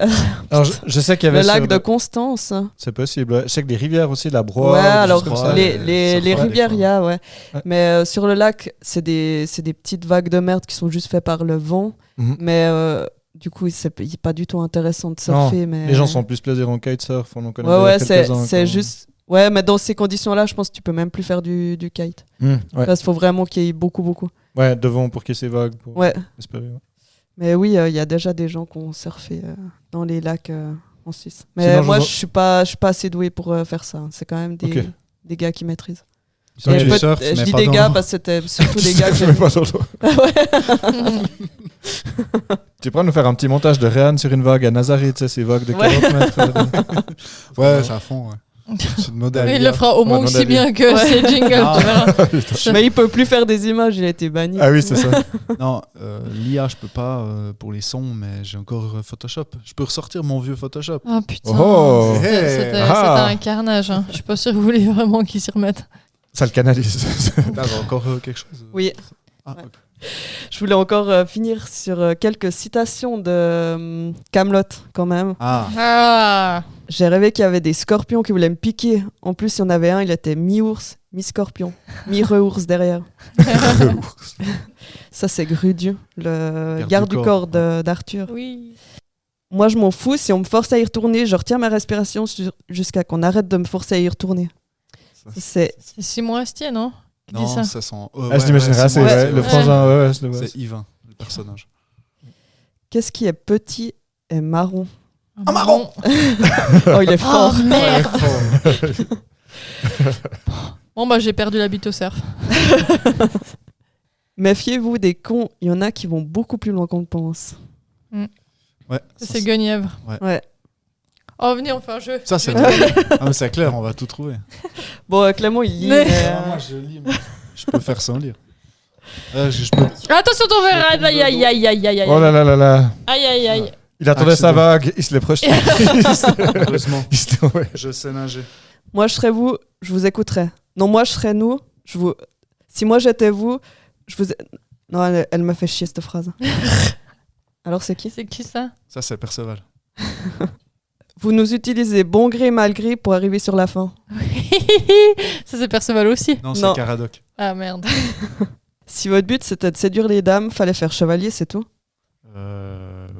Alors, je sais qu'il y avait le lac de Constance. C'est possible. Ouais. Je sais que les rivières aussi, la Broye. Ouais, alors ça, les rivières, il y a, ouais. Mais sur le lac, c'est des petites vagues de merde qui sont juste faites par le vent. Mais. Du coup, c'est pas du tout intéressant de surfer. Non, mais... Les gens sont plus plaisir en kitesurf. On en connaît ouais, quelques-uns. C'est juste. Ouais, mais dans ces conditions-là, je pense que tu peux même plus faire du kite. Ouais. Parce qu'il faut vraiment qu'il y ait beaucoup. Ouais, devant pour qu'il y ait ces vagues. Pour espérer, ouais. Mais oui, il y a déjà des gens qui ont surfé dans les lacs en Suisse. Mais sinon, moi, je suis pas assez doué pour faire ça. C'est quand même des gars qui maîtrisent. Je dis des gars parce que c'était surtout des gars qui... Tu pourras nous faire un petit montage de Rihanna sur une vague à Nazaré, tu sais, ces vagues de 40 mètres. Ouais, c'est à fond, ouais. Il le fera au moins aussi bien que ces jingles, tu verras. Mais il peut plus faire des images, il a été banni. Ah oui, c'est ça. Non, l'IA, je peux pas pour les sons, mais j'ai encore Photoshop. Je peux ressortir mon vieux Photoshop. Ah putain, c'était un carnage. Hein. Je suis pas sûr que vous voulez vraiment qu'ils s'y remettent. Ça le canalise. T'avais encore quelque chose? Oui. Ah, okay. Je voulais encore finir sur quelques citations de Kaamelott quand même. J'ai rêvé qu'il y avait des scorpions qui voulaient me piquer. En plus, il y en avait un, il était mi-ours, mi-scorpion, mi-re-ours derrière. Ça, c'est Grudieu, le garde du corps d'Arthur. Oui. Moi, je m'en fous. Si on me force à y retourner, je retiens ma respiration jusqu'à qu'on arrête de me forcer à y retourner. C'est Simon Astier, non? Non, ça c'est son... je l'imaginerais assez, le frangin, c'est Yvain, le personnage. Qu'est-ce qui est petit et marron? Ah, marron. Oh, il est fort. Oh, merde. Bon, bah, j'ai perdu la bite au surf. Méfiez-vous des cons, il y en a qui vont beaucoup plus loin qu'on le pense. Ouais. C'est Guenièvre. Ouais. Oh, venez, on fait un jeu. Ça, c'est mais c'est clair, on va tout trouver. Bon, Clément, il lit. Moi, je lis. Je peux faire sans lire. Je peux... Attention, ton verre. Aïe, aïe, aïe, aïe, aïe. Oh là là là là. Aïe, aïe, aïe. Il attendait sa vague, il se l'est projeté. Heureusement. Je sais nager. Moi, je serais vous, je vous écouterais. Non, moi, je serais nous, je vous... Si moi, j'étais vous, je vous... Non, elle me fait chier, cette phrase. Alors, c'est qui? C'est qui, ça? Ça, c'est Perceval. Vous nous utilisez bon gré, mal gré pour arriver sur la fin. Ça, c'est Perceval aussi. Non, c'est Caradoc. Ah, merde. Si votre but, c'était de séduire les dames, fallait faire chevalier, c'est tout?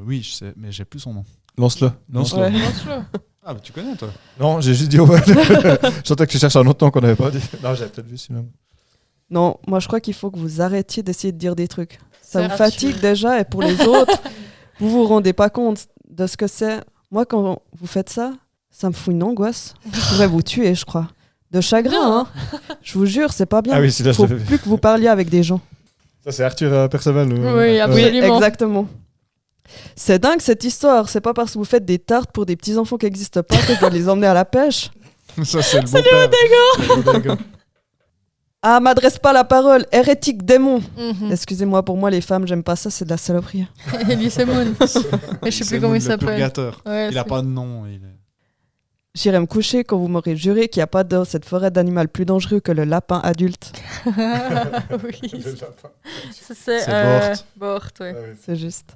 Oui, je sais, mais j'ai plus son nom. Lance-le. Ouais. Ah, mais tu connais, toi? Non, j'ai juste dit ouais. J'entends que tu cherches un autre nom qu'on n'avait pas dit. Non, j'avais peut-être vu sinon. Non, moi, je crois qu'il faut que vous arrêtiez d'essayer de dire des trucs. Ça me fatigue déjà, et pour les autres, vous vous rendez pas compte de ce que c'est. Moi, quand vous faites ça, ça me fout une angoisse. Je pourrais vous tuer, je crois. De chagrin, hein. Je vous jure, c'est pas bien. Ah oui, c'est là, faut plus que vous parliez avec des gens. Ça, c'est Arthur Perceval. Oui, absolument. Oui, exactement. C'est dingue cette histoire. C'est pas parce que vous faites des tartes pour des petits-enfants qui n'existent pas que je dois les emmener à la pêche. Ça, c'est le beau-père. Ah, m'adresse pas la parole, hérétique démon. Excusez-moi, pour moi, les femmes, j'aime pas ça, c'est de la saloperie. Elise Moon. Je sais plus comment il s'appelle. Ouais, il a pas de nom. J'irai me coucher quand vous m'aurez juré qu'il n'y a pas dans cette forêt d'animal plus dangereux que le lapin adulte. Oui. C'est Bort, ouais. C'est juste.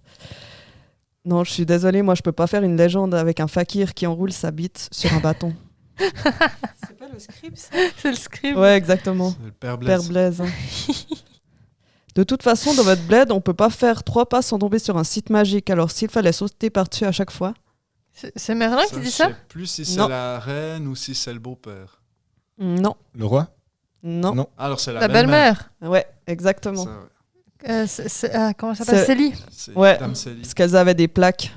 Non, je suis désolée, moi je peux pas faire une légende avec un fakir qui enroule sa bite sur un bâton. C'est pas le script, ça? C'est le script. Ouais, exactement. C'est le Père Blaise. Père Blaise. Hein. De toute façon, dans votre bled, on peut pas faire 3 pas sans tomber sur un site magique. Alors s'il fallait sauter par-dessus à chaque fois... C'est Merlin qui dit ça? Je sais plus si c'est la reine ou si c'est le beau-père. Non. Le roi? Non. Alors c'est la belle-mère. Ouais, exactement. Ça, ouais. Comment ça s'appelle? Célie. Ouais, Dame Célie. parce qu'elles avaient des plaques.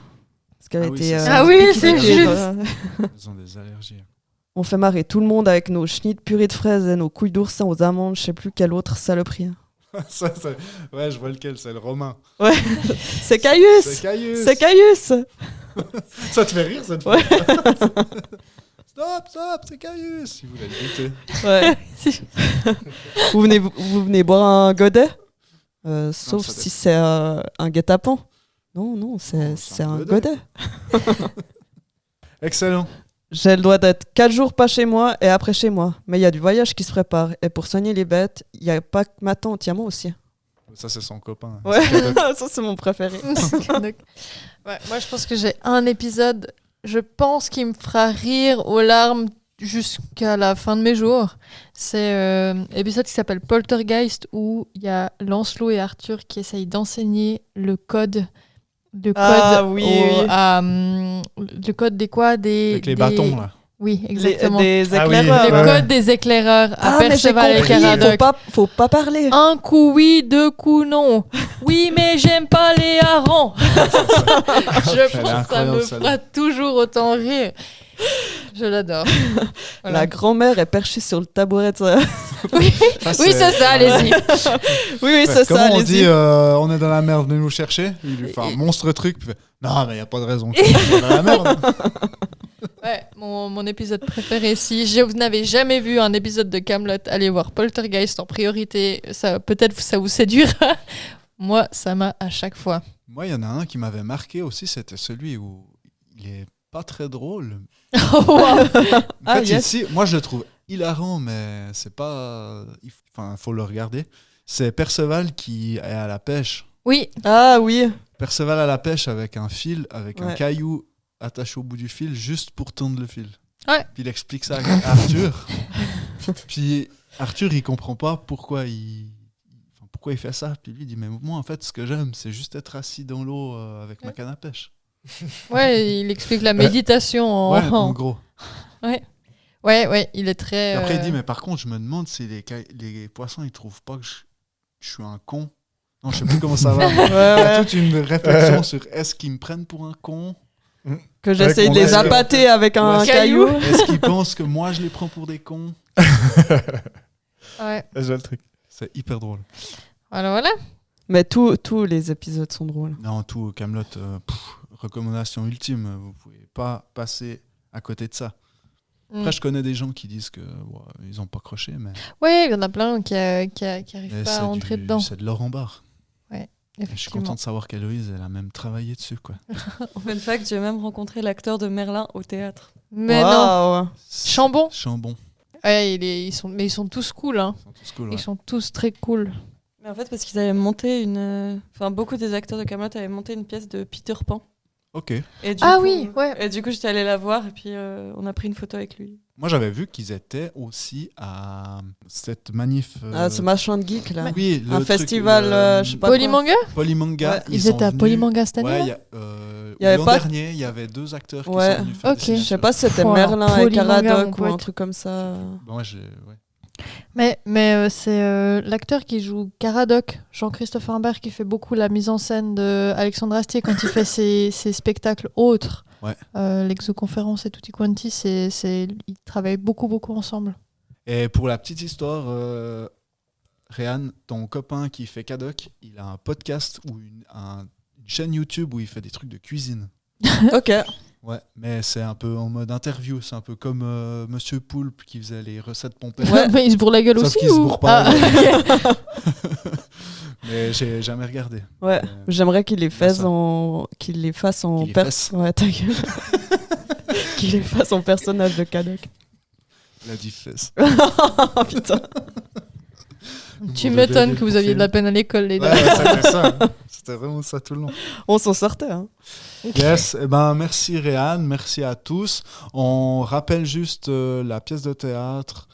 Parce qu'elle était... oui, c'est juste. Elles ont des allergies. On fait marrer tout le monde avec nos chenilles de purée de fraises et nos couilles d'oursin aux amandes, je sais plus quelle autre saloperie. Ouais, je vois lequel, c'est le Romain. Ouais, c'est Caius. C'est Caius. Ça te fait rire cette fois. Ouais. Stop, c'est Caius. Si vous voulez le goûter. Ouais. vous venez boire un godet sauf ça si c'est un guet-apens. Non, c'est un godet. Excellent. J'ai le droit d'être 4 jours pas chez moi et après chez moi. Mais il y a du voyage qui se prépare. Et pour soigner les bêtes, il n'y a pas que ma tante, il y a moi aussi. Ça, c'est son copain. Ouais, ça, c'est mon préféré. Ouais, moi, je pense que j'ai un épisode, je pense, qui me fera rire aux larmes jusqu'à la fin de mes jours. C'est un épisode qui s'appelle Poltergeist, où il y a Lancelot et Arthur qui essayent d'enseigner le code. Le code des quoi avec les bâtons, là. Oui, exactement. Des éclaireurs. Le code des éclaireurs à Perceval et Caradoc. Faut pas parler. Un coup oui, 2 coups non. Oui, mais j'aime pas les harengs. Je pense que ça me fera toujours autant rire. Je l'adore. Voilà. La grand-mère est perchée sur le tabouret de ça. Oui, c'est ça, allez-y. Oui, c'est ça, allez-y. On dit on est dans la merde, venez nous chercher. Il lui fait un monstre truc. Puis il fait, non, mais il n'y a pas de raison. On est dans la merde. Ouais, mon épisode préféré. Si vous n'avez jamais vu un épisode de Kaamelott, allez voir Poltergeist en priorité. Ça, peut-être ça vous séduira. Moi, ça m'a à chaque fois. Moi, il y en a un qui m'avait marqué aussi. C'était celui où il est pas très drôle. Oh, wow. En fait, ici, moi, je le trouve hilarant, mais c'est pas... Enfin, il faut le regarder. C'est Perceval qui est à la pêche. Oui. Ah oui. Perceval à la pêche avec un fil, avec un Ouais. caillou attaché au bout du fil, juste pour tendre le fil. Ouais. Puis il explique ça à Arthur. Puis Arthur, il comprend pas pourquoi il fait ça. Puis lui, il dit, mais moi, en fait, ce que j'aime, c'est juste être assis dans l'eau avec ma canne à pêche. Ouais, il explique la méditation Ouais, en gros. Ouais, il est très... Et après, il dit, mais par contre, je me demande si les poissons, ils trouvent pas que je suis un con. Non, je sais plus comment ça va. Il y a toute une réflexion sur est-ce qu'ils me prennent pour un con, que j'essaye de les appâter avec un caillou. Est-ce qu'ils pensent que moi, je les prends pour des cons? Ouais. Je vois le truc. C'est hyper drôle. Voilà. Mais tous les épisodes sont drôles. Non, tout Kaamelott, recommandation ultime. Vous pouvez pas passer à côté de ça. Après, je connais des gens qui disent que ils ont pas croché, mais... Ouais, il y en a plein qui arrivent pas à entrer dedans. C'est de l'or en barre. Ouais, je suis content de savoir qu'Héloïse, elle a même travaillé dessus, quoi. Fun fact, j'ai même rencontré l'acteur de Merlin au théâtre. Mais non. Chambon. Ouais, ils sont tous cool, hein. Ils sont tous très cool. Mais en fait, parce qu'ils avaient monté beaucoup des acteurs de Kaamelott avaient monté une pièce de Peter Pan. Ok. Et du Ah coup, oui, ouais. Et du coup, j'étais allée la voir et puis on a pris une photo avec lui. Moi, j'avais vu qu'ils étaient aussi à cette manif... ce machin de geek, là. Oui, un festival, je sais pas Polymanga. Polymanga. Ouais. Ils étaient à Polymanga cette année. Ouais, il y avait l'an pas... dernier, il y avait 2 acteurs qui ouais. sont venus faire des Je signations. sais pas si c'était Merlin et Caradoc ou un truc comme ça. Bon, Mais c'est l'acteur qui joue Caradoc, Jean-Christophe Imbert, qui fait beaucoup la mise en scène d'Alexandre Astier quand il fait ses spectacles autres. Ouais. L'exoconférence et tutti quanti, ils travaillent beaucoup ensemble. Et pour la petite histoire, Réan, ton copain qui fait Cadoc, il a un podcast ou une chaîne YouTube où il fait des trucs de cuisine. Ok. Ouais, mais c'est un peu en mode interview, c'est un peu comme Monsieur Poulpe qui faisait les recettes pompées. Ouais, mais il se bourre la gueule Sauf aussi qu'il se bourre pas. Ah, Mais j'ai jamais regardé. Ouais, j'aimerais qu'il les fasse en ouais, ta gueule. Qu'il les fasse en personnage de Cadoc. La diffesse. Putain. Tu m'étonnes que vous aviez de la peine à l'école, les deux. Ouais, c'était ça. C'était vraiment ça tout le long. On s'en sortait, hein. Yes, merci Réan, merci à tous. On rappelle juste la pièce de théâtre.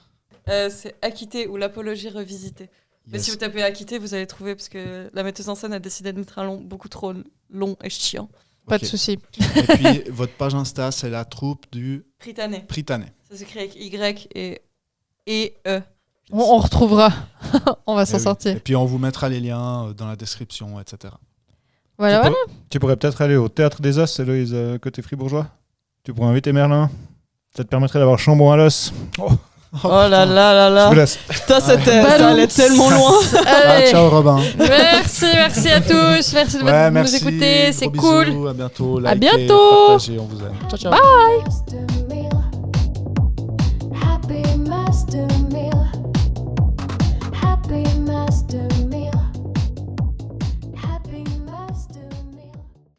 C'est Acquitté ou l'apologie revisitée. Mais si vous tapez Acquitté, vous allez trouver parce que la metteuse en scène a décidé de mettre un beaucoup trop long et chiant. Pas de souci. Et puis votre page Insta, c'est la troupe du Pritané. Ça s'écrit avec Y et E. On retrouvera. On va s'en sortir. Et puis on vous mettra les liens dans la description, etc. Voilà. Tu pourrais peut-être aller au Théâtre des Os, Héloïse, côté fribourgeois. Tu pourrais inviter Merlin. Ça te permettrait d'avoir chambon à l'os. Oh là là là Je vous là. laisse. Putain, ça allait tellement loin. Allez. Ciao Robin. Merci à tous. Merci de Ouais, nous merci. écouter. C'est Gros cool. bisous, à bientôt. À Likez, bientôt. partagez, on vous aime. Ciao, ciao. Bye.